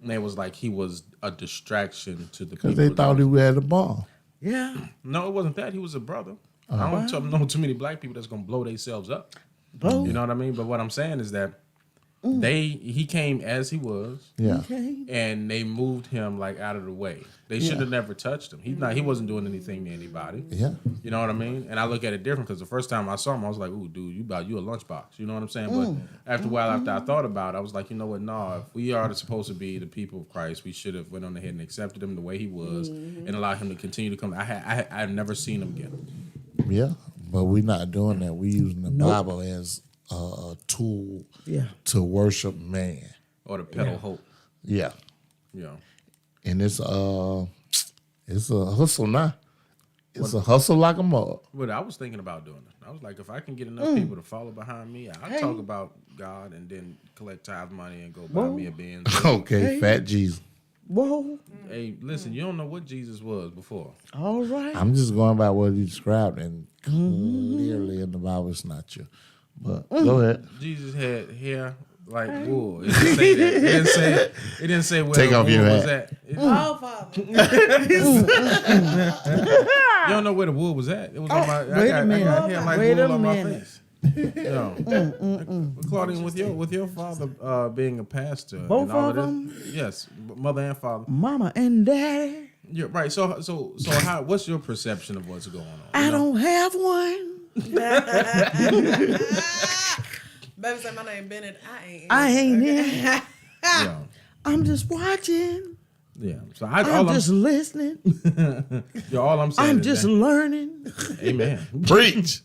And it was like he was a distraction to the people. Because they thought he was at the bar. Yeah. No, it wasn't that. He was a brother. I don't know too many black people that's gonna blow themselves up. Oh. You know what I mean? But what I'm saying is that he came as he was. Yeah. Okay. And they moved him like out of the way. They should have never touched him. He wasn't doing anything to anybody. Yeah. You know what I mean? And I look at it different because the first time I saw him, I was like, "Ooh, dude, you a lunchbox." You know what I'm saying? But after a while, after I thought about it, I was like, you know what? No, if we are supposed to be the people of Christ, we should have went on ahead and accepted him the way he was and allowed him to continue to come. I've never seen him again. Yeah, but we're not doing that. We're using the Bible as a tool to worship man. Or to peddle hope. Yeah. Yeah. And it's a hustle now. It's a hustle like a mug. But I was thinking about doing it. I was like, if I can get enough people to follow behind me, I'll talk about God and then collect tithe money and go buy me a Benz. Okay, fat Jesus. Whoa. Hey, listen, you don't know what Jesus was before. All right. I'm just going by what he described, and clearly in the Bible it's not true. But go ahead. Jesus had hair like wool. It didn't say that. It didn't say where Take the off wool your was hat. at. Oh, Father. You don't know where the wool was at. It was on my. Wait a minute. I got hair like Wait wool a on my minute. face. Yo, Claudine, with your father being a pastor, Both and all of this, them? yes, mother and father. Mama and daddy. You're right. So how? What's your perception of what's going on? I don't have one. Baby said my name Bennett. I ain't in. Yeah. I'm just watching. Yeah. So I'm just listening. All I'm saying. I'm is just that, learning. Amen. Preach.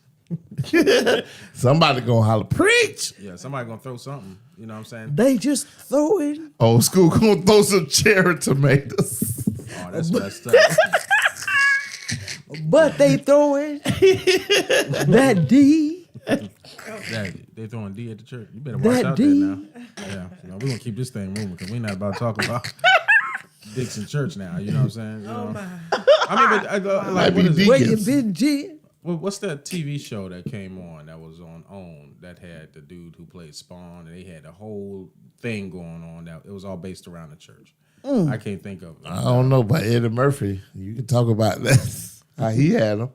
Somebody gonna holler, preach. Yeah, somebody gonna throw something. You know what I'm saying? They just throw it. Old school gonna throw some cherry tomatoes. Oh, that's messed up. But they throw it. That D. They throwing D at the church. You better watch out there now. Yeah, we're gonna keep this thing moving because we're not about to talk about dicks in church now. You know what I'm saying? You know? My. I mean, but like, what is Where it? you been, G? What's that TV show that came on that was on OWN that had the dude who played Spawn and they had a whole thing going on that it was all based around the church. I can't think of it. I don't know, but Eddie Murphy, you can talk about that. How he had them.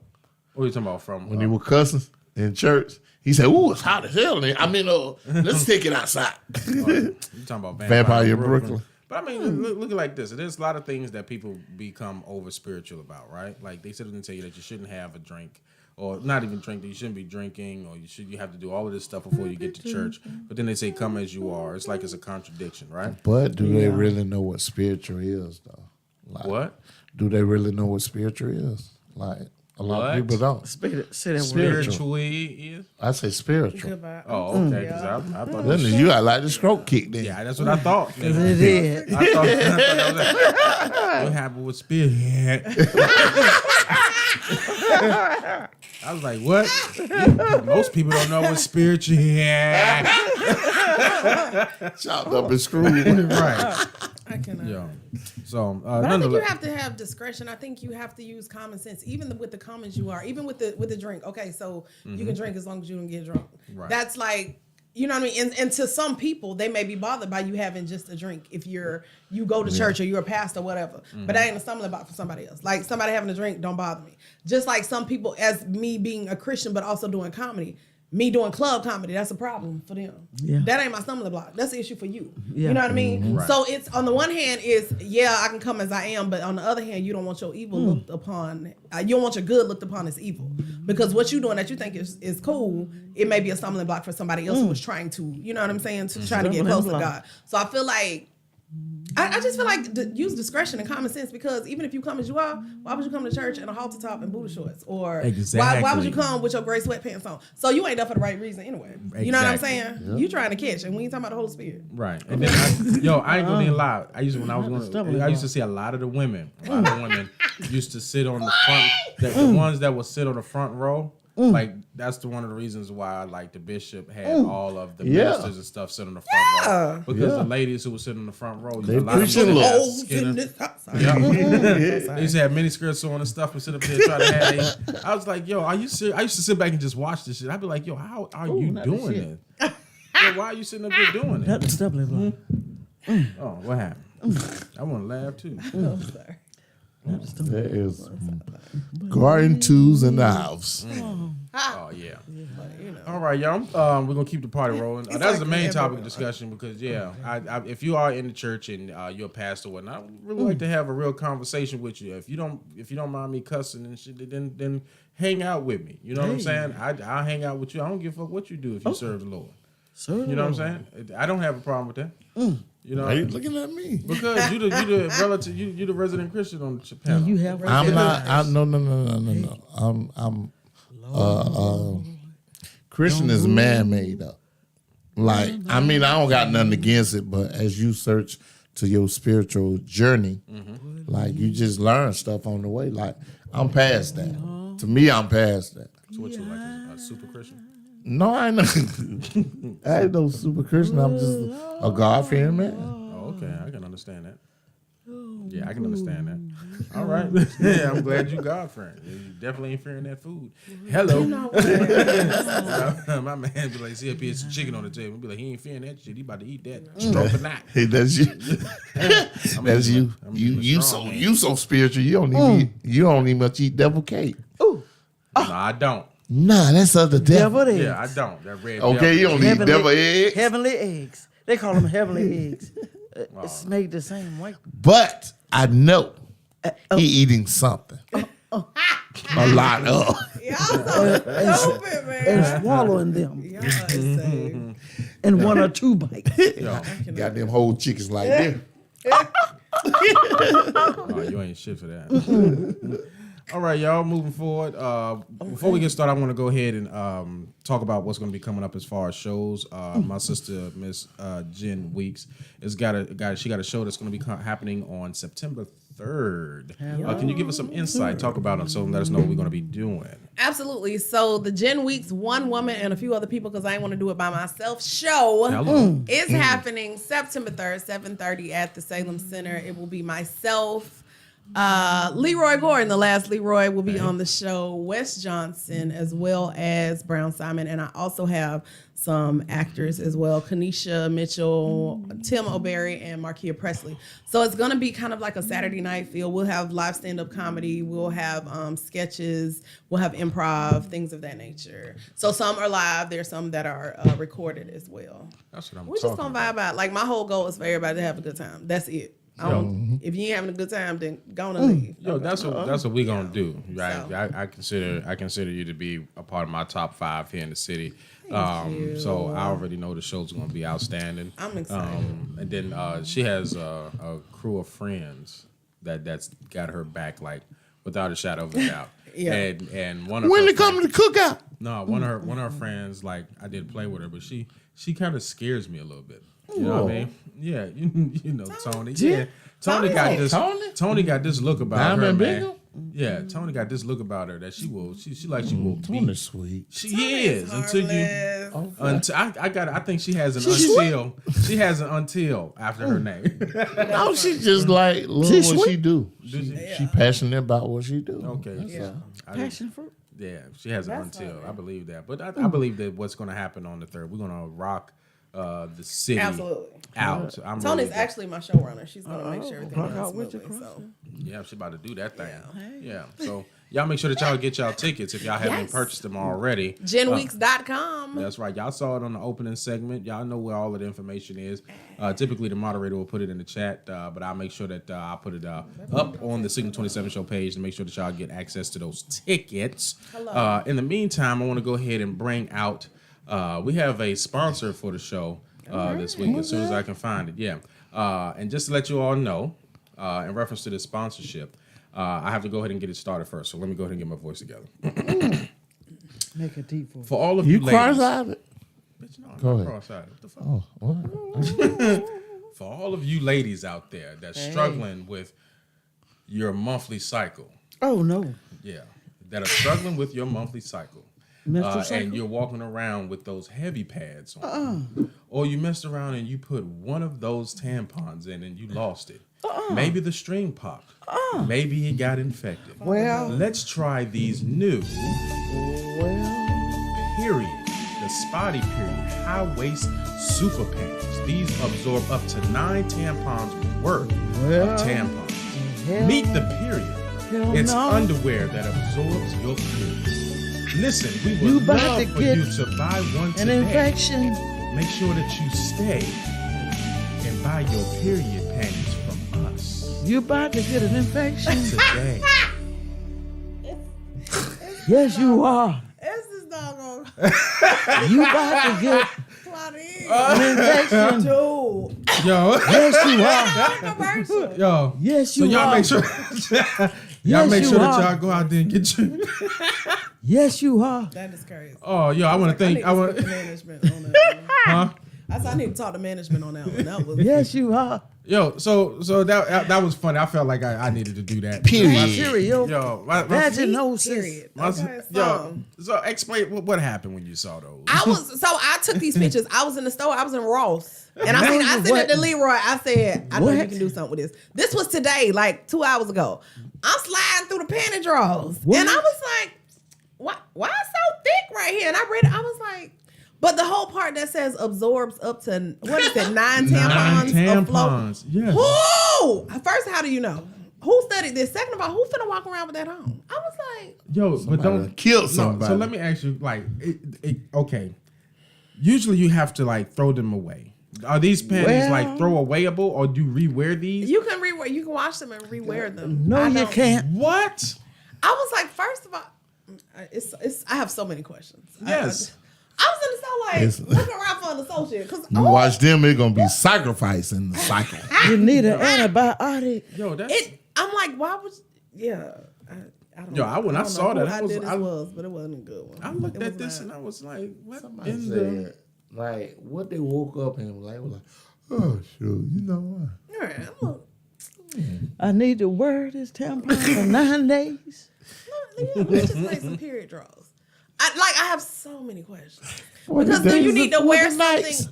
What are you talking about from? When he was cussing in church, he said, "Ooh, it's hot as hell in here. I mean, let's take it outside." You talking about Vampire in Brooklyn. But I mean, look at it like this. There's a lot of things that people become over spiritual about, right? Like they sit and tell you that you shouldn't have a drink, or not even drink. That you shouldn't be drinking, or you have to do all of this stuff before you get to church. But then they say, "Come as you are." It's like it's a contradiction, right? But do they really know what spiritual is, though? Like, What? Do they really know what spiritual is? Like, A lot of people don't. Spiritually is? I say spiritual. Goodbye. Oh, okay. Because I thought Then you got like the stroke kicked in. Yeah, that's what I thought. It did. I thought that was like, what happened with spirit? I was like, what? Most people don't know what spiritual is. Chopped up and screwed. Right. I cannot. Yeah. So, But I think you have to have discretion. I think you have to use common sense, even with the comments you are, even with the drink. Okay, so you can drink as long as you don't get drunk. Right. That's like, you know what I mean? And to some people, they may be bothered by you having just a drink if you go to church or you're a pastor or whatever. But that ain't a stumbling block for somebody else. Like somebody having a drink don't bother me. Just like some people, as me being a Christian but also doing comedy, me doing club comedy, that's a problem for them. Yeah. That ain't my stumbling block. That's the issue for you. Yeah. You know what I mean? Right. So it's on the one hand is, yeah, I can come as I am, but on the other hand, you don't want your evil looked upon. You don't want your good looked upon as evil. Because what you're doing that you think is cool, it may be a stumbling block for somebody else who was trying to, you know what I'm saying, to try to get close to God. So I feel like, I just feel like use discretion and common sense, because even if you come as you are, why would you come to church in a halter top and booty shorts? Or why would you come with your gray sweatpants on? So you ain't there for the right reason anyway. You know what I'm saying? Yep. You trying to catch, and we ain't talking about the Holy Spirit. Right. And then I ain't gonna lie. I used to see a lot of the women. A lot of the women used to sit on the front. The ones that would sit on the front row. Like that's one of the reasons why like the bishop had all of the ministers and stuff sit on the front row, because the ladies who would sit on the front row, They a lot of preaching them low. They used to have mini skirts on and stuff and sit up there trying to have. I was like, yo, I used to sit back and just watch this shit. I'd be like, yo, how are you doing this? Yo, why are you sitting up there doing it? Oh, what happened? I want to laugh too. Oh, sorry. There is garden tools in the house. Oh yeah. All right, y'all. We're gonna keep the party rolling. That's like the main topic of everywhere. discussion because I if you are in the church and you're a pastor or whatnot, I would really like to have a real conversation with you. If you don't mind me cussing and shit, then hang out with me. You know what I'm saying? I'll hang out with you. I don't give a fuck what you do if you serve the Lord. You know what I'm saying? I don't have a problem with that. You know, Why are you looking at me? Because you the relative, you the resident Christian on the panel. You have. I'm not. No. I'm Christian is man made up. Like, I mean, I don't got nothing against it, but as you search to your spiritual journey, like you just learn stuff on the way. Like, I'm past that. To me, I'm past that. So what you like, a super Christian? No, I ain't no super Christian. I'm just a God-fearing man. Oh, okay. I can understand that. Yeah, I can understand that. All right. Yeah, I'm glad you God-fearing. You definitely ain't fearing that food. Hello. My man be like, see a piece of chicken on the table. Be like, he ain't fearing that shit. He about to eat that. Stroke or not. Hey, that's you. That's you. You so spiritual. You don't even much eat devil cake. No, I don't. Nah, that's of the devil. Eggs. Yeah, I don't. That red okay, you don't eat devil eggs. Heavenly eggs. They call them heavenly eggs. It's made the same way. But I know he eating something. A lot of. Y'all so stupid, man. And swallowing them. Y'all insane. And one or two bites. Got them whole chickens like this. Oh, you ain't shit for that. All right, y'all, moving forward. Before we get started, I want to go ahead and talk about what's going to be coming up as far as shows. My sister, Miss Jenn Weeks, she got a show that's going to be happening on September 3rd. Can you give us some insight? Talk about it so let us know what we're going to be doing. Absolutely. So the Jenn Weeks, one woman and a few other people, because I ain't want to do it by myself, show is happening September 3rd, 7:30 at the Salem Center. It will be myself, Leroy Gordon, the last Leroy, will be on the show, Wes Johnson, as well as Brown Simon, and I also have some actors as well, Kanisha Mitchell, Tim O'Berry, and Markia Presley. So it's going to be kind of like a Saturday night feel. We'll have live stand-up comedy. We'll have sketches. We'll have improv, things of that nature. So some are live. There's some that are recorded as well. That's what We're just going to vibe out. Like, my whole goal is for everybody to have a good time. That's it. If you ain't having a good time, then go on and leave. Yo, that's what we gonna do, right? So. I consider you to be a part of my top 5 here in the city. So I already know the show's gonna be outstanding. I'm excited. And then she has a crew of friends that's got her back, like without a shadow of a doubt. Yeah. And one of when her they come to the cookout. No, one of her friends, like I did play with her, but she kind of scares me a little bit. You know what I mean? Yeah, you know Tony. Yeah, Tony got this. Tony got this look about her, man. Yeah, Tony got this look about her that she will. Tony's sweet. She is until you. Until I think she has an until. She has an until after her name. No, she just like love what she do. She passionate about what she do. Okay, Passion fruit. Yeah, she has an until. I believe that, but I believe that what's going to happen on the 3rd, we're going to rock the city out. Tony's actually my showrunner. She's gonna make sure everything runs smoothly. So yeah, she's about to do that thing. Yeah. So y'all make sure that y'all get y'all tickets if y'all haven't purchased them already. JennWeeks.com. That's right. Y'all saw it on the opening segment. Y'all know where all of the information is. Typically, the moderator will put it in the chat, but I'll make sure that I'll put it up on the Signal 27 show page to make sure that y'all get access to those tickets. In the meantime, I want to go ahead and bring out. We have a sponsor for the show this week as soon as I can find it. Yeah. And just to let you all know, in reference to this sponsorship, I have to go ahead and get it started first. So let me go ahead and get my voice together. Make a deep voice. For all of you ladies. Cross-eyed? Bitch, no, Go I'm ahead. not cross-eyed. What the fuck? Oh, what? For all of you ladies out there that's struggling with your monthly cycle. Oh, no. Yeah. That are struggling with your monthly cycle. And you're walking around with those heavy pads on. Or you messed around and you put one of those tampons in and you lost it. Maybe the string popped. Maybe it got infected. Well, let's try these new period. The spotty period high waist super pants. These absorb up to 9 tampons worth of tampons. Meet the period. It's underwear that absorbs your period. Listen, we would love for you to buy one today. An infection. Make sure that you stay and buy your period panties from us. You about to get an infection today. Yes, you are. It's this doggone. You about to get an infection. Dude. Yo. Yes, you are. Yo. Yes, you so y'all are. make sure. Y'all make sure that y'all go out there and get you. Yes, you are. That is crazy. Oh, yo, I want to thank. I want management on that one. Huh? I need to talk to management on that one. That was yes, you are. Yo, so that was funny. I felt like I needed to do that. Period. Yo, Vaginosis. Yo, so explain what happened when you saw those. I took these pictures. I was in the store. I was in Ross. And I said to Leroy, I said, I know you can do something with this. This was today, like 2 hours ago. I'm sliding through the panty drawers. And I was like, why is so thick right here? And I read it. I was like, but the whole part that says absorbs up to, what is it, 9 tampons? 9 tampons, yes. Who? First, how do you know? Who studied this? Second of all, who's finna walk around with that home? I was like, yo, but don't kill somebody. So let me ask you, like, okay. Usually you have to like throw them away. Are these panties like throwawayable, or do you rewear these? You can rewear. You can wash them and rewear them. No, you can't. What? I was like, first of all, I have so many questions. Yes. I was in the store like looking around for an associate because you watch them, it's gonna be sacrifice in the cycle. You need an antibiotic. Yo, that's I'm like, why would? Yeah. I don't yo, when I saw that, I was, but it wasn't a good one. I looked at this and I was like, what? Somebody said, like, what they woke up and was like, oh, shoot, you know what? All right, look. I need to wear this tampon for 9 days. Let's just play some period draws. I have so many questions. Because then you need to wear something.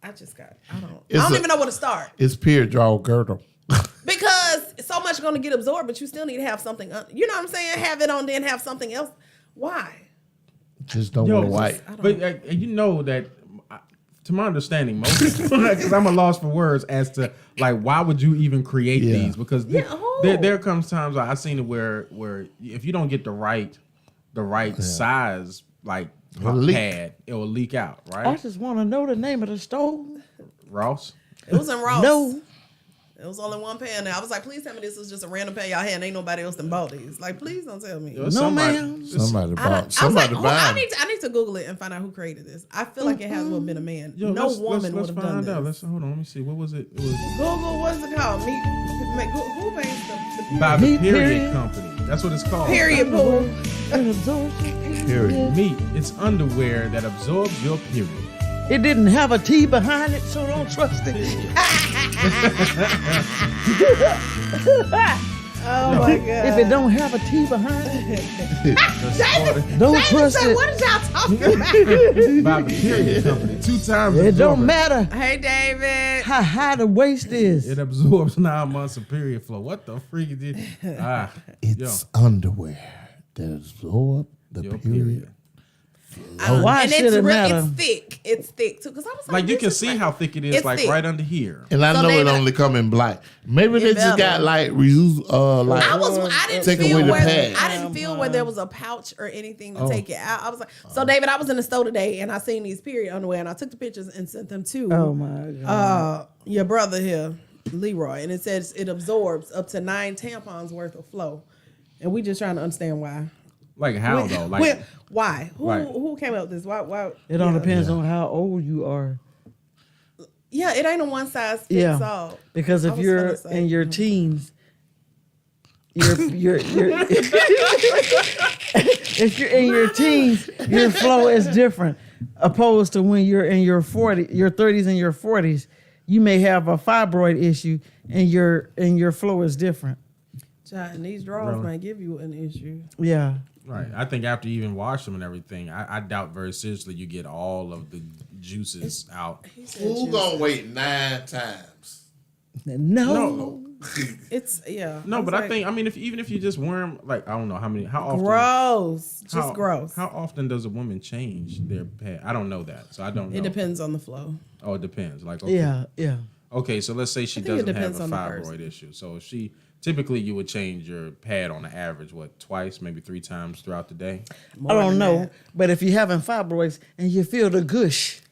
I don't even know where to start. It's period draw girdle. Because so much going to get absorbed, but you still need to have something. You know what I'm saying? Have it on, then have something else. Why? Just don't wear white. But you know that, to my understanding, most because I'm a loss for words as to like why would you even create these? Because there comes times I've seen it where if you don't get the right size like pad, it will leak out. Right? I just want to know the name of the store. Ross. It was in Ross. No. It was only one pair in there. I was like, please tell me this was just a random pair y'all had and ain't nobody else than bought these. Like, please don't tell me. No, ma'am. Somebody bought. Somebody bought. I need to Google it and find out who created this. I feel like it has to have been a man. No woman would have done this. Hold on, let me see. What was it? It was Google, what's it called? Who makes the by the Period Company. That's what it's called. Period pool. Period. Meat. It's underwear that absorbs your period. It didn't have a T behind it, so don't trust it. Oh my God. If it don't have a T behind it, don't trust it. What is y'all talking about? By the Period Company. 2 times. It don't matter Hey, David. how high the waist is. It absorbs 9 months of period flow. What the freak is it? It's underwear that absorb the period. Why should it matter? It's thick. It's thick too. Because I was Like you can see how thick it is, it's like thick. right under here. And I know it only come in black. Maybe they just got like reuse, like I didn't take feel away the where pad. I didn't feel where there was a pouch or anything to take it out. I was like, so David, I was in the store today and I seen these period underwear and I took the pictures and sent them to your brother here, Leroy, and it says it absorbs up to 9 tampons worth of flow, and we just trying to understand why. Like how though? Like why? Who came up with this? Why? It all depends on how old you are. Yeah, it ain't a one size fits all. Because if you're in your teens, if you're in your teens, your flow is different. Opposed to when you're in your 30s and your 40s, you may have a fibroid issue and your flow is different. John, these drawers might give you an issue. Yeah. Right. I think after you even wash them and everything, I doubt very seriously you get all of the juices out. Who gonna wait 9 times? No. It's No, but I think even if you just wear them, like I don't know how often. Gross. Gross. How often does a woman change their pad? I don't know that, so I don't know. It depends on the flow. Oh, it depends. Like okay. Yeah. Okay, so let's say she doesn't have a fibroid person. issue. So if she typically you would change your pad on the average, twice, maybe 3 times throughout the day? I don't know. But if you're having fibroids and you feel the gush.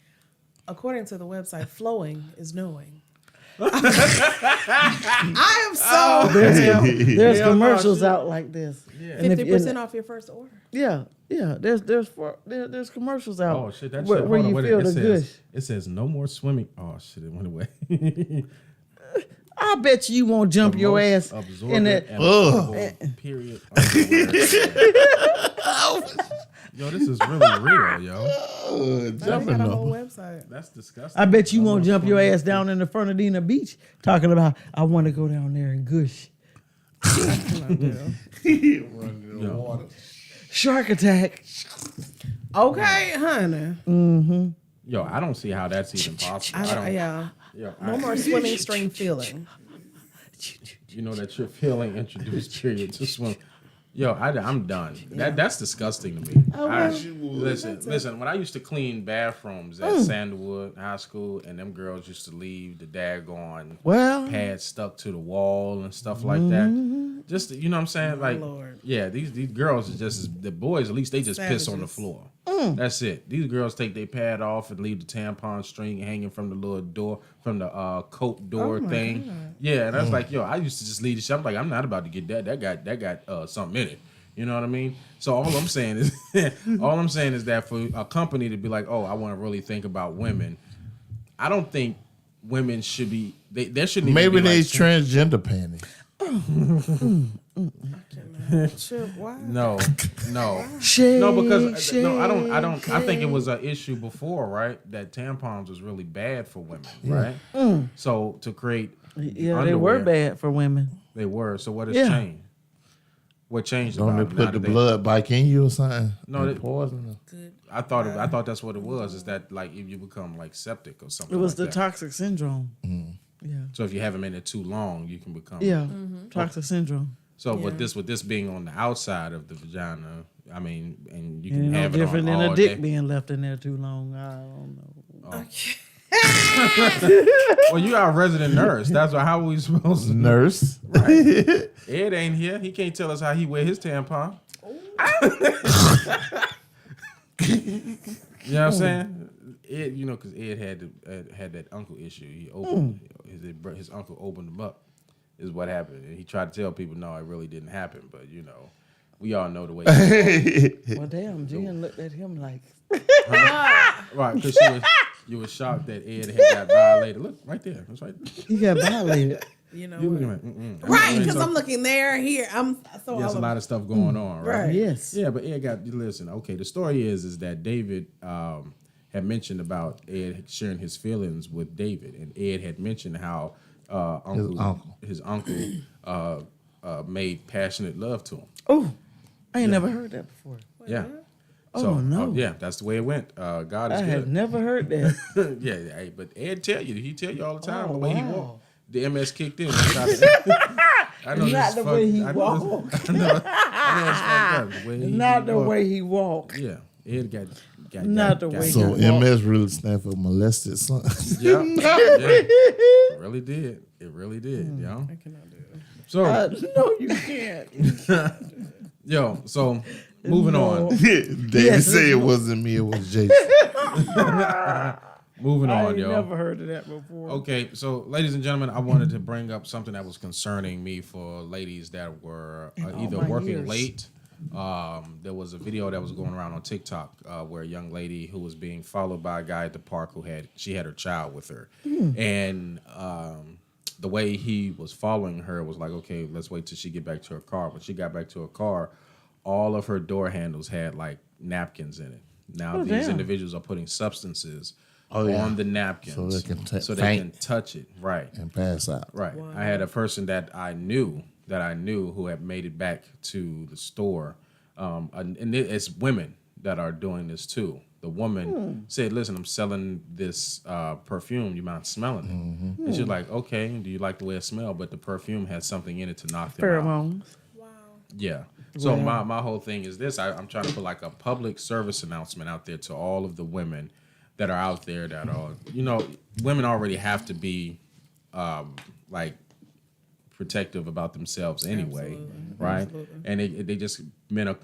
According to the website, flowing is knowing. I am so... There's commercials out like this. Yeah. 50% off your first order. Yeah. There's commercials out. Oh, shit. That where, shit, where you feel the gush. It says no more swimming. Oh, shit. It went away. I bet you won't jump your ass in that. Period. Yo, this is really real, yo. Jumping on the whole website. That's disgusting. I bet you won't jump your ass down in the Fernandina Beach talking about, I want to go down there and gush. Running in the water. Shark attack. Okay, honey. Mm-hmm. Yo, I don't see how that's even possible. No more swimming string feeling. You know that you're feeling introduced period to swim. Yo, I'm done. That's disgusting to me. Listen. When I used to clean bathrooms at Sandalwood High School, and them girls used to leave the daggone pads stuck to the wall and stuff like that. Just you know what I'm saying? Like, yeah, these girls are just the boys. At least they just piss on the floor. That's it. These girls take their pad off and leave the tampon string hanging from the little door, from the coat door thing. God. Yeah, and I was like, yo, I used to just leave the shit. I'm like, I'm not about to get that. That got something in it. You know what I mean? So all I'm saying is, that for a company to be like, oh, I want to really think about women. I don't think women should be. There shouldn't. Maybe even be they like transgender panties. No, because I don't. I think it was an issue before, right? That tampons was really bad for women, right? So to create, underwear, they were bad for women. They were. So what has changed? What changed? Don't they put the blood back in you or something? No, poison. I thought that's what it was. Is that like if you become like septic or something? It was like the toxic syndrome. Yeah. So if you haven't been there too long, you can become toxic syndrome. So with this being on the outside of the vagina, I mean, and you can have it different on than all a dick day. Being left in there too long. I don't know. Well, you are a resident nurse. That's how we supposed to nurse. Right. Ed ain't here. He can't tell us how he wear his tampon. You know what I'm saying? Ed, because Ed had that uncle issue. He opened his uncle opened him up. Is what happened. And he tried to tell people, no, it really didn't happen. But we all know the way. Well, damn, Jen looked at him like, right? Because you were shocked that Ed had got violated. Look right there. That's right. He got violated. You looking like, right? Because I'm looking there, here. There's a lot of stuff going on, right? Yes. Yeah, but Ed listen. Okay, the story is that David had mentioned about Ed sharing his feelings with David, and Ed had mentioned how his uncle made passionate love to him. Oh, I ain't never heard that before. Yeah. So, no. Yeah, that's the way it went. God is I good. had never heard that. Yeah, but Ed he tell you all the time the way he walked. The MS kicked in. I know not the way he walked. Not the way he walked. Yeah, Ed got not the way. So MS really stand for molested son. Yeah, it really did. It really did. I cannot do it. So no, you can't. So moving on. David said it wasn't me. It was Jason. Moving on, I ain't yo. never heard of that before. Okay, so ladies and gentlemen, I wanted to bring up something that was concerning me for ladies that were either working late. There was a video that was going around on TikTok where a young lady who was being followed by a guy at the park who had her child with her, and the way he was following her was like, okay, let's wait till she get back to her car. When she got back to her car, all of her door handles had like napkins in it. Now these individuals are putting substances on the napkins so they can touch it, right, and pass out. Right. Wow. I had a person that I knew who had made it back to the store, and it's women that are doing this too. The woman said, "Listen, I'm selling this perfume. You mind smelling it?" Mm-hmm. And she's like, "Okay. Do you like the way it smells?" But the perfume has something in it to knock them out. Pheromones. Wow. Yeah. So my whole thing is this: I'm trying to put like a public service announcement out there to all of the women that are out there that are, women already have to be like protective about themselves anyway. Absolutely. Right? Absolutely. And they just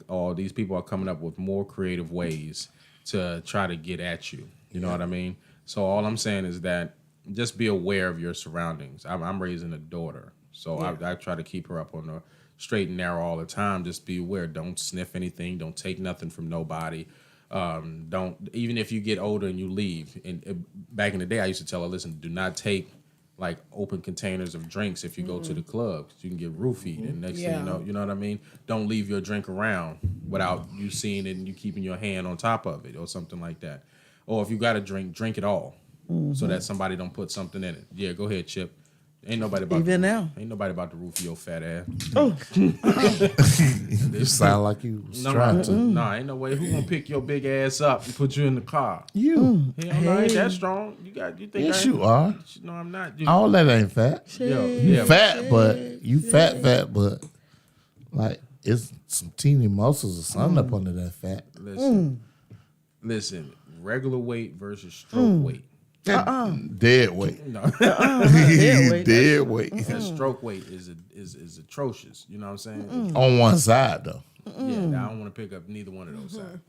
all these people are coming up with more creative ways to try to get at you. You know what I mean? So all I'm saying is that just be aware of your surroundings. I'm raising a daughter, so I try to keep her up on the straight and narrow all the time. Just be aware. Don't sniff anything. Don't take nothing from nobody. Don't, even if you get older and you leave. And back in the day, I used to tell her, listen, do not take like open containers of drinks if you go to the club, 'cause you can get roofied. And next thing you know what I mean? Don't leave your drink around without you seeing it and you keeping your hand on top of it or something like that. Or if you got a drink it all so that somebody don't put something in it. Yeah, go ahead, Chip. Ain't nobody about even now. Ain't nobody about to roof your fat ass. Oh, you sound like you trying to. Nah, ain't no way. Who gonna pick your big ass up and put you in the car? You. Hell no, ain't that strong. You think? Yes, you are. No, I'm not. All that ain't fat. You fat, but but like it's some teeny muscles or something up under that fat. Listen. Regular weight versus stroke weight. Dead weight. No. Dead weight. That stroke weight is atrocious. You know what I'm saying? On one side though. Yeah, I don't want to pick up neither one of those sides.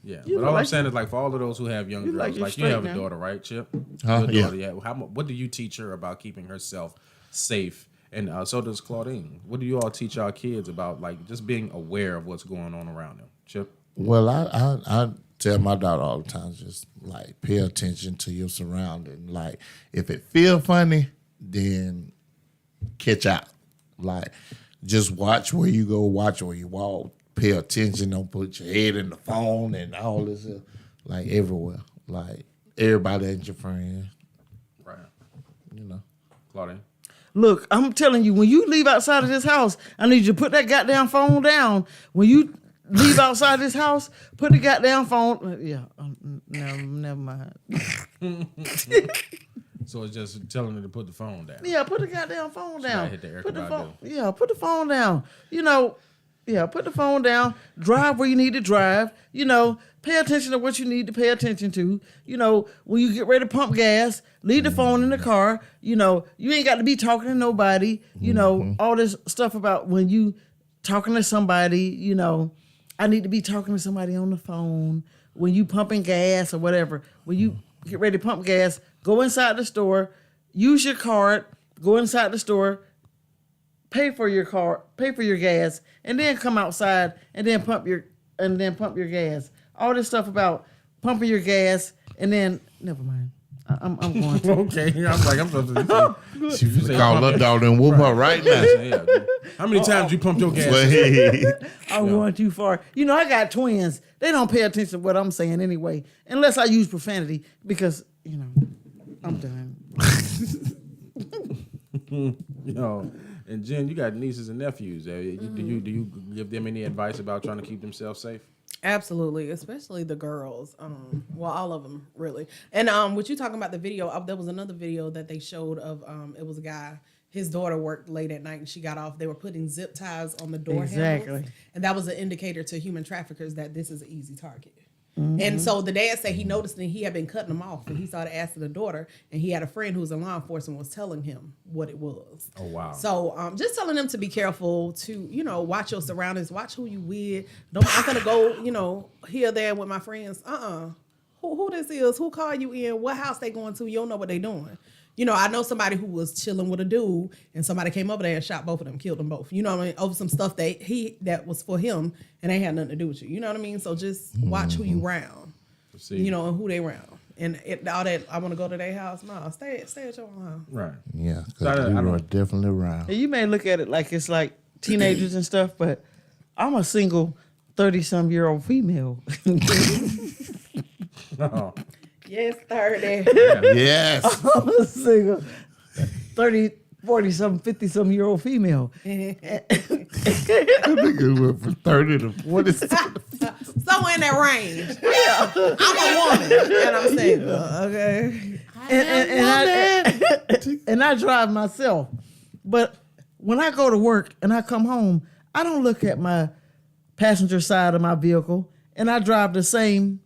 Yeah, but all I'm saying is like for all of those who have young girls, like you have a daughter, right, Chip? Huh? Daughter, yeah. What do you teach her about keeping herself safe? And so does Claudine. What do you all teach our kids about like just being aware of what's going on around them, Chip? Well, I tell my daughter all the time, just like pay attention to your surrounding. Like if it feel funny, then catch out. Like just watch where you go, watch where you walk, pay attention. Don't put your head in the phone and all this, like everywhere. Like everybody ain't your friend. Right. You know. Claudine. Look, I'm telling you, when you leave outside of this house, I need you to put that goddamn phone down. When you leave outside this house, put the goddamn phone. Yeah, no, never mind. So it's just telling her to put the phone down. Yeah, put the goddamn phone down. Hit the Put the phone. Yeah, put the phone down. Put the phone down. Drive where you need to drive. Pay attention to what you need to pay attention to. When you get ready to pump gas, leave the phone in the car. You ain't got to be talking to nobody. All this stuff about when you talking to somebody. I need to be talking to somebody on the phone. When you pumping gas or whatever, when you get ready to pump gas, go inside the store, use your card, go inside the store, pay for your gas, and then come outside and then pump your gas. All this stuff about pumping your gas and then never mind. I'm going to. Okay, I'm supposed to. She call her dog and whoop her right now. How many times you pumped your gas? I'm going too far. You know, I got twins. They don't pay attention to what I'm saying anyway, unless I use profanity because, you know, I'm done. And Jen, you got nieces and nephews. Do you give them any advice about trying to keep themselves safe? Absolutely, especially the girls. Well, all of them really. And what you talking about the video? There was another video that they showed of it was a guy. His daughter worked late at night and she got off. They were putting zip ties on the door handles, and that was an indicator to human traffickers that this is an easy target. Mm-hmm. And so the dad said he noticed that he had been cutting them off, and he started asking the daughter, and he had a friend who was in law enforcement was telling him what it was. Oh, wow. So just telling them to be careful, to, you know, watch your surroundings, watch who you with. I'm gonna go, you know, here, there with my friends. Who this is, who called you in, what house they going to, you don't know what they doing. You know, I know somebody who was chilling with a dude and somebody came over there and shot both of them, killed them both. You know what I mean? Over some stuff that was for him and they had nothing to do with you. You know what I mean? So just watch who you round, you know, and who they round. And all that, I want to go to their house. No, stay at your own house. Right. Yeah, because we were definitely around. You may look at it like it's like teenagers and stuff, but I'm a single 30-some-year-old female. Oh. Yes, 30. Yes. I'm a single 30, 40-some, 50-some-year-old female. I think it went from 30 to 40. Somewhere in that range. Yeah. I'm a woman and I'm single. Okay. And I drive myself. But when I go to work and I come home, I don't look at my passenger side of my vehicle, and I drive the same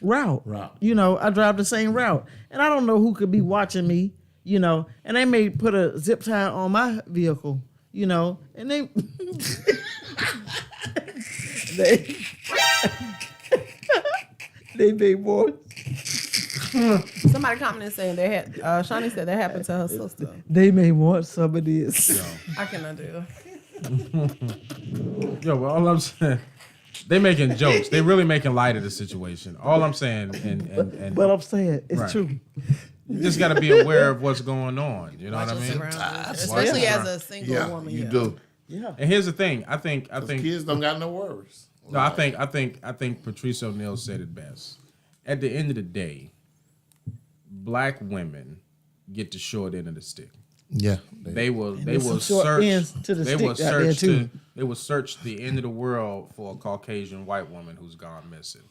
route. You know, I drive the same route. And I don't know who could be watching me, you know, and they may put a zip tie on my vehicle, you know, and they they may more. Somebody commented saying they had, Shawnee said that happened to her sister. They may want some of this. I cannot do Yo, well, all I'm saying, they making jokes. They really making light of the situation. All I'm saying, and but I'm saying it's true. You just got to be aware of what's going on. You know what I mean? Especially as a single woman. You do. Yeah. And here's the thing. I think kids don't got no worries. No, I think Patrice O'Neal said it best. At the end of the day, black women get the short end of the stick. Yeah, they will search the end of the world for a Caucasian white woman who's gone missing.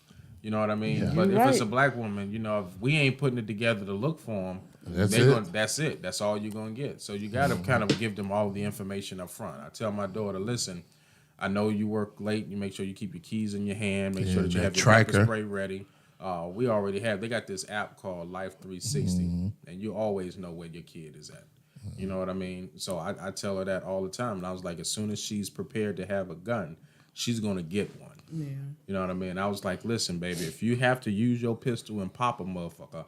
You know what I mean? Yeah. But if it's a black woman, you know, if we ain't putting it together to look for them, that's it. That's all you're gonna get. So you got to kind of give them all the information up front. I tell my daughter, listen, I know you work late. You make sure you keep your keys in your hand. Make sure that you have your pepper spray ready. We already have. They got this app called Life 360, and you always know where your kid is at. You know what I mean? So I tell her that all the time. And I was like, as soon as she's prepared to have a gun, she's going to get one. Yeah. You know what I mean? I was like, listen, baby, if you have to use your pistol and pop a motherfucker,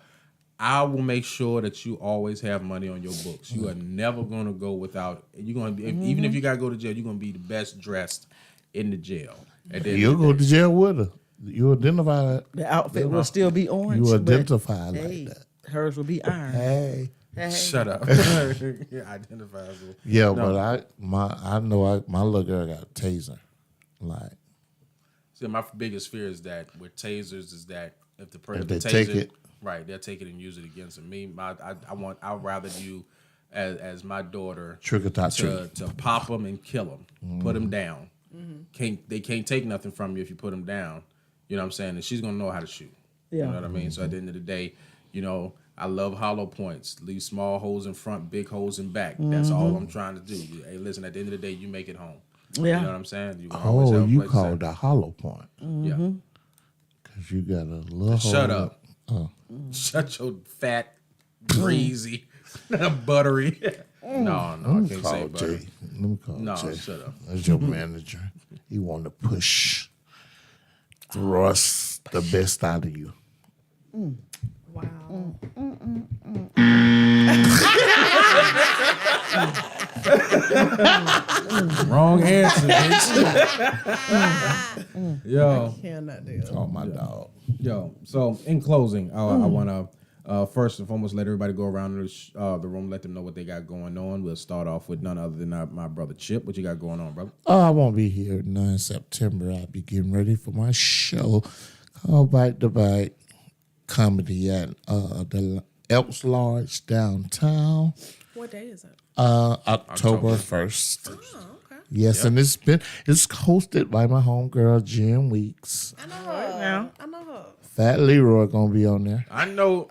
I will make sure that you always have money on your books. You are never going to go without. You're going to be, even if you got to go to jail, you're going to be the best dressed in the jail. You'll go to jail with her. You identify that. The outfit will still be orange. You identify like that. Hers will be iron. Hey. Shut up. Identifiable. Yeah, no. But I know my little girl got a taser. Like, see, my biggest fear is that with tasers is that if the person they take it, right, they'll take it and use it against them. I'd rather you as my daughter to pop them and kill them, put them down. They can't take nothing from you if you put them down. You know what I'm saying? And she's gonna know how to shoot. Yeah. You know what I mean? So at the end of the day, you know, I love hollow points. Leave small holes in front, big holes in back. That's all I'm trying to do. Hey, listen, at the end of the day, you make it home. Yeah. You know what I'm saying? You call it a hollow point. Yeah. Because you got a little Shut up. Shut your fat, greasy, buttery. No, I can't say buttery. Let me call No, Jay. shut up. That's your manager. He want to push. thrust the best out of you. Wow. Wrong answer, Yo. I cannot do it. Oh, my dog. Yo, so in closing, I want to first and foremost let everybody go around the room, let them know what they got going on. We'll start off with none other than my brother Chip. What you got going on, brother? Oh, I won't be here 9 September. I'll be getting ready for my show called Bite to Bite Comedy at the Elks Lodge downtown. What day is it? October 1st. Oh, okay. Yes, and it's hosted by my homegirl Jenn Weeks. I know her. I know her. Fat Leroy gonna be on there. I know.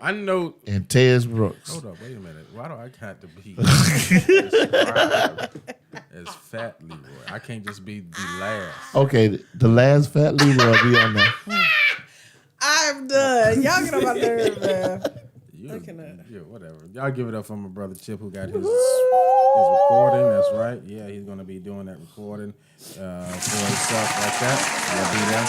And Tez Brooks. Hold up, wait a minute. Why do I have to be described as Fat Leroy? I can't just be the last. Okay, the last Fat Leroy be on there. I'm done. Y'all get on my nerves, man. Yeah, whatever. Y'all give it up for my brother Chip, who got his recording. That's right. Yeah, he's gonna be doing that recording for himself like that. He'll be there.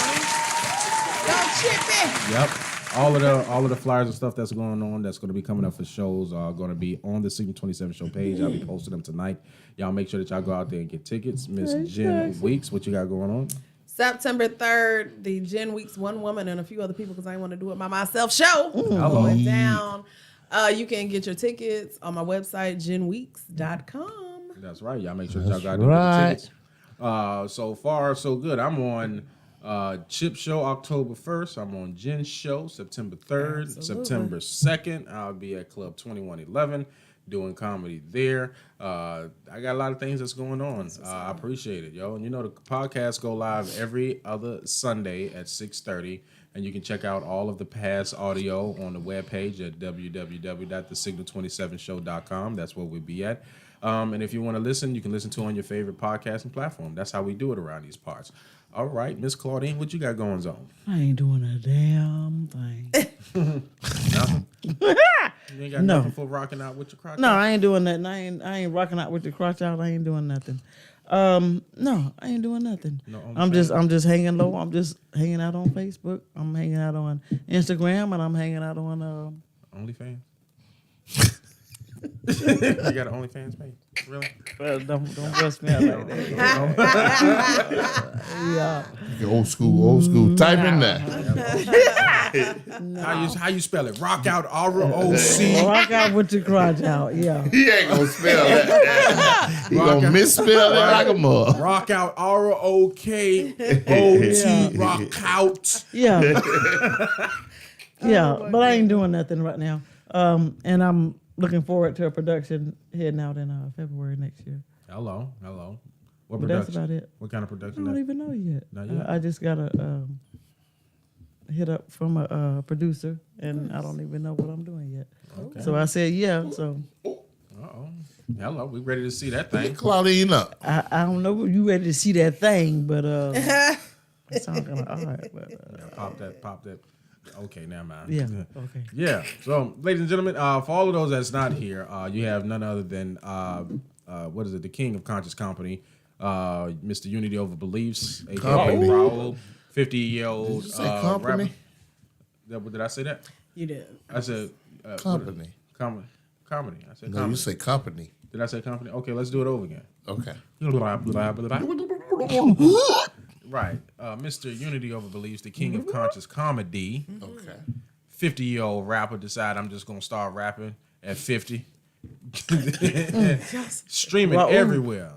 Yo, Chippy. Yep. All of the flyers and stuff that's going on, that's going to be coming up for shows, are going to be on the Signal 27 show page. I'll be posting them tonight. Y'all make sure that y'all go out there and get tickets. Miss Jenn Weeks, what you got going on? September 3rd, the Jenn Weeks One Woman and a few other people because I didn't want to do it by myself show. Hello. Going down. You can get your tickets on my website, jenweeks.com. That's right. Y'all make sure y'all got the tickets. So far, so good. I'm on Chip Show October 1st. I'm on Jen's Show September 3rd. Absolutely. September 2nd, I'll be at Club 2111 doing comedy there. I got a lot of things that's going on. I appreciate it, yo. And you know the podcasts go live every other Sunday at 6:30. And you can check out all of the past audio on the webpage at www.thesignal27show.com. That's where we'll be at. And if you want to listen, you can listen to on your favorite podcasting platform. That's how we do it around these parts. All right, Miss Claudine, what you got going on? I ain't doing a damn thing. Nothing? You ain't got nothing for rocking out with your crotch out? No, I ain't doing nothing. I ain't rocking out with your crotch out. I ain't doing nothing. No, I ain't doing nothing. No, I'm just hanging low. I'm just hanging out on Facebook. I'm hanging out on Instagram, and I'm hanging out on OnlyFans. You got an OnlyFans page? Really? Well, don't bust me out like that. Yeah. Old school. Type in that. How you spell it? Rock out R-O-C. Rock out with your crotch out. Yeah. He ain't gonna spell that. He gonna misspell that like a mug. Rock out R-O-K-O-T. Rock out. Yeah. Yeah, but I ain't doing nothing right now. And I'm looking forward to a production heading out in February next year. Hello. What But production? that's about it. What kind of production? I don't even know yet. Not yet? I just got a hit up from a producer, and I don't even know what I'm doing yet. Okay. So I said, yeah. So. Uh-oh. Hello, we ready to see that thing. Claudine up. I don't know if you ready to see that thing, but it sounds kind of odd. But pop that. Okay, never mind. Yeah. Okay. Yeah. So, ladies and gentlemen, for all of those that's not here, you have none other than what is it? The King of Conscious Company, Mr. Unity Over Beliefs, aka Raul, 50-year-old rapper. Did I say that? You did. I said company. Comedy. I said No, comedy. you say company. Did I say company? Okay, let's do it over again. Okay. Right. Mr. Unity Over Beliefs, the King of Conscious Comedy. Okay. 50-year-old rapper decide I'm just gonna start rapping at 50. Streaming everywhere.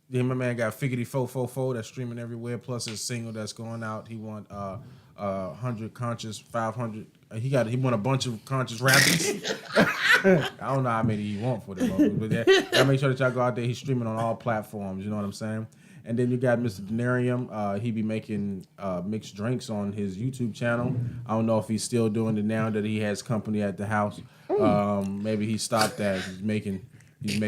Then my man got Figgity 444 that's streaming everywhere, plus his single that's going out. He won 100 conscious, 500. He won a bunch of conscious rappers. I don't know how many he want for them, but y'all make sure that y'all go out there. He's streaming on all platforms. You know what I'm saying? And then you got Mr. Denarium. He be making mixed drinks on his YouTube channel. I don't know if he's still doing it now that he has company at the house. Maybe he stopped that. He's making. He's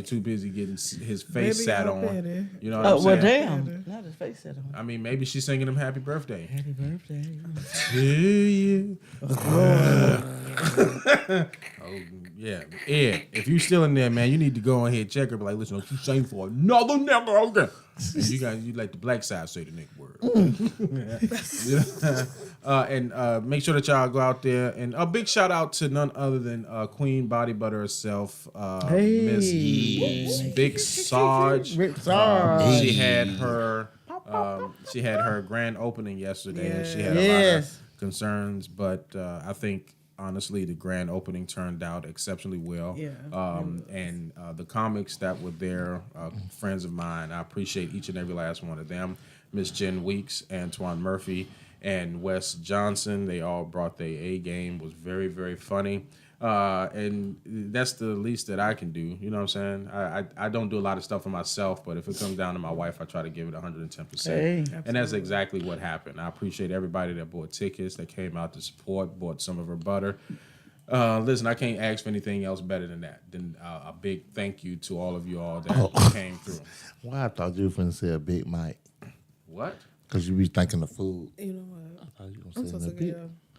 too busy getting his face sat on. You know what I'm saying? Well, damn. Not his face sat on. I mean, maybe she's singing him happy birthday. Happy birthday to you. Oh, yeah. Ed, if you still in there, man, you need to go ahead and check her. But like, listen, don't you sing for another nigga, okay? And you like the black side say the nigga word. And make sure that y'all go out there. And a big shout out to none other than Queen Body Butter herself, Miss Big Sarge. She had her grand opening yesterday, and she had a lot of concerns, but I think honestly the grand opening turned out exceptionally well. And the comics that were there, friends of mine, I appreciate each and every last one of them. Miss Jenn Weeks, Antoine Murphy, and Wes Johnson, they all brought their A game. Was very, very funny. And that's the least that I can do. You know what I'm saying? I don't do a lot of stuff for myself, but if it comes down to my wife, I try to give it 110%. And that's exactly what happened. I appreciate everybody that bought tickets, that came out to support, bought some of her butter. Listen, I can't ask for anything else better than that. Then a big thank you to all of you all that came through. Well, I thought you were going to say a Big Mike. What? Because you be thinking of food. You know what? I thought you were going to say a big.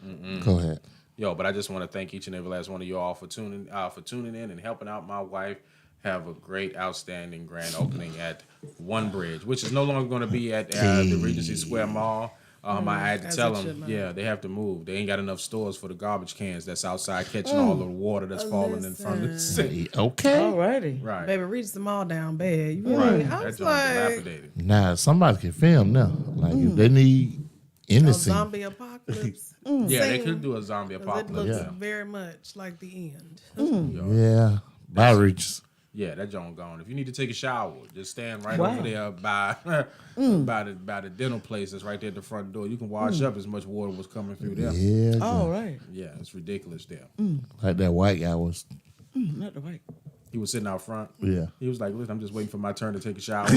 Mm-mm. Go ahead. Yo, but I just want to thank each and every last one of you all for tuning in and helping out my wife have a great, outstanding grand opening at One Bridge, which is no longer going to be at the Regency Square Mall. I had to tell them, they have to move. They ain't got enough stores for the garbage cans that's outside catching all the water that's falling in front of the city. Okay. Alrighty. Right. Baby, reach them all down bad. You Right. really, I was like, dilapidated. Nah, somebody can film now. Like, if they need a anything. zombie apocalypse. Yeah, they could do a zombie It apocalypse. looks very much like the end. Yeah. By reaches. Yeah, that joint gone. If you need to take a shower, just stand right over there by the dental place that's right there at the front door. You can wash up as much water was coming through there. Yeah. All right. Yeah, it's ridiculous there. Like that white guy was. Not the white. He was sitting out front. Yeah. He was like, listen, I'm just waiting for my turn to take a shower.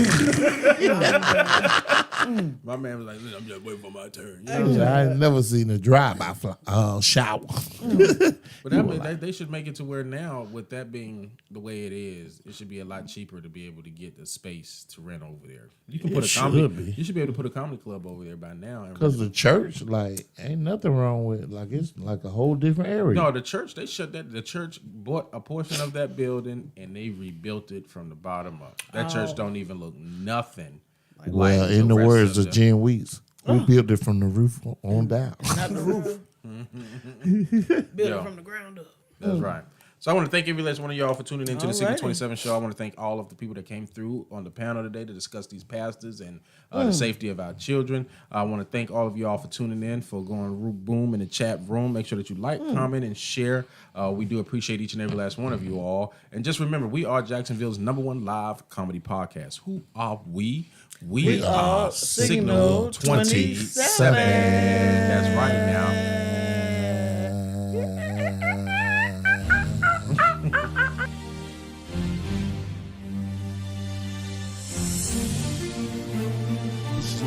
My man was like, listen, I'm just waiting for my turn. You know what I'm saying? I ain't never seen a drive-by shower. But I mean, they should make it to where now, with that being the way it is, it should be a lot cheaper to be able to get the space to rent over there. You can put a comedy. You should be able to put a comedy club over there by now. Because the church, like, ain't nothing wrong with it. Like, it's like a whole different area. No, the church, they shut that. The church bought a portion of that building and they rebuilt it from the bottom up. That church don't even look nothing well, in the words of Jenn Weeks, we built it from the roof on down. Not the roof. Build it from the ground up. That's right. So I want to thank every last one of y'all for tuning into the Secret 27 show. I want to thank all of the people that came through on the panel today to discuss these pastors and the safety of our children. I want to thank all of y'all for tuning in, for going boom in the chat room. Make sure that you like, comment, and share. We do appreciate each and every last one of you all. And just remember, we are Jacksonville's #1 live comedy podcast. Who are we? We are Signal 27. That's right now. So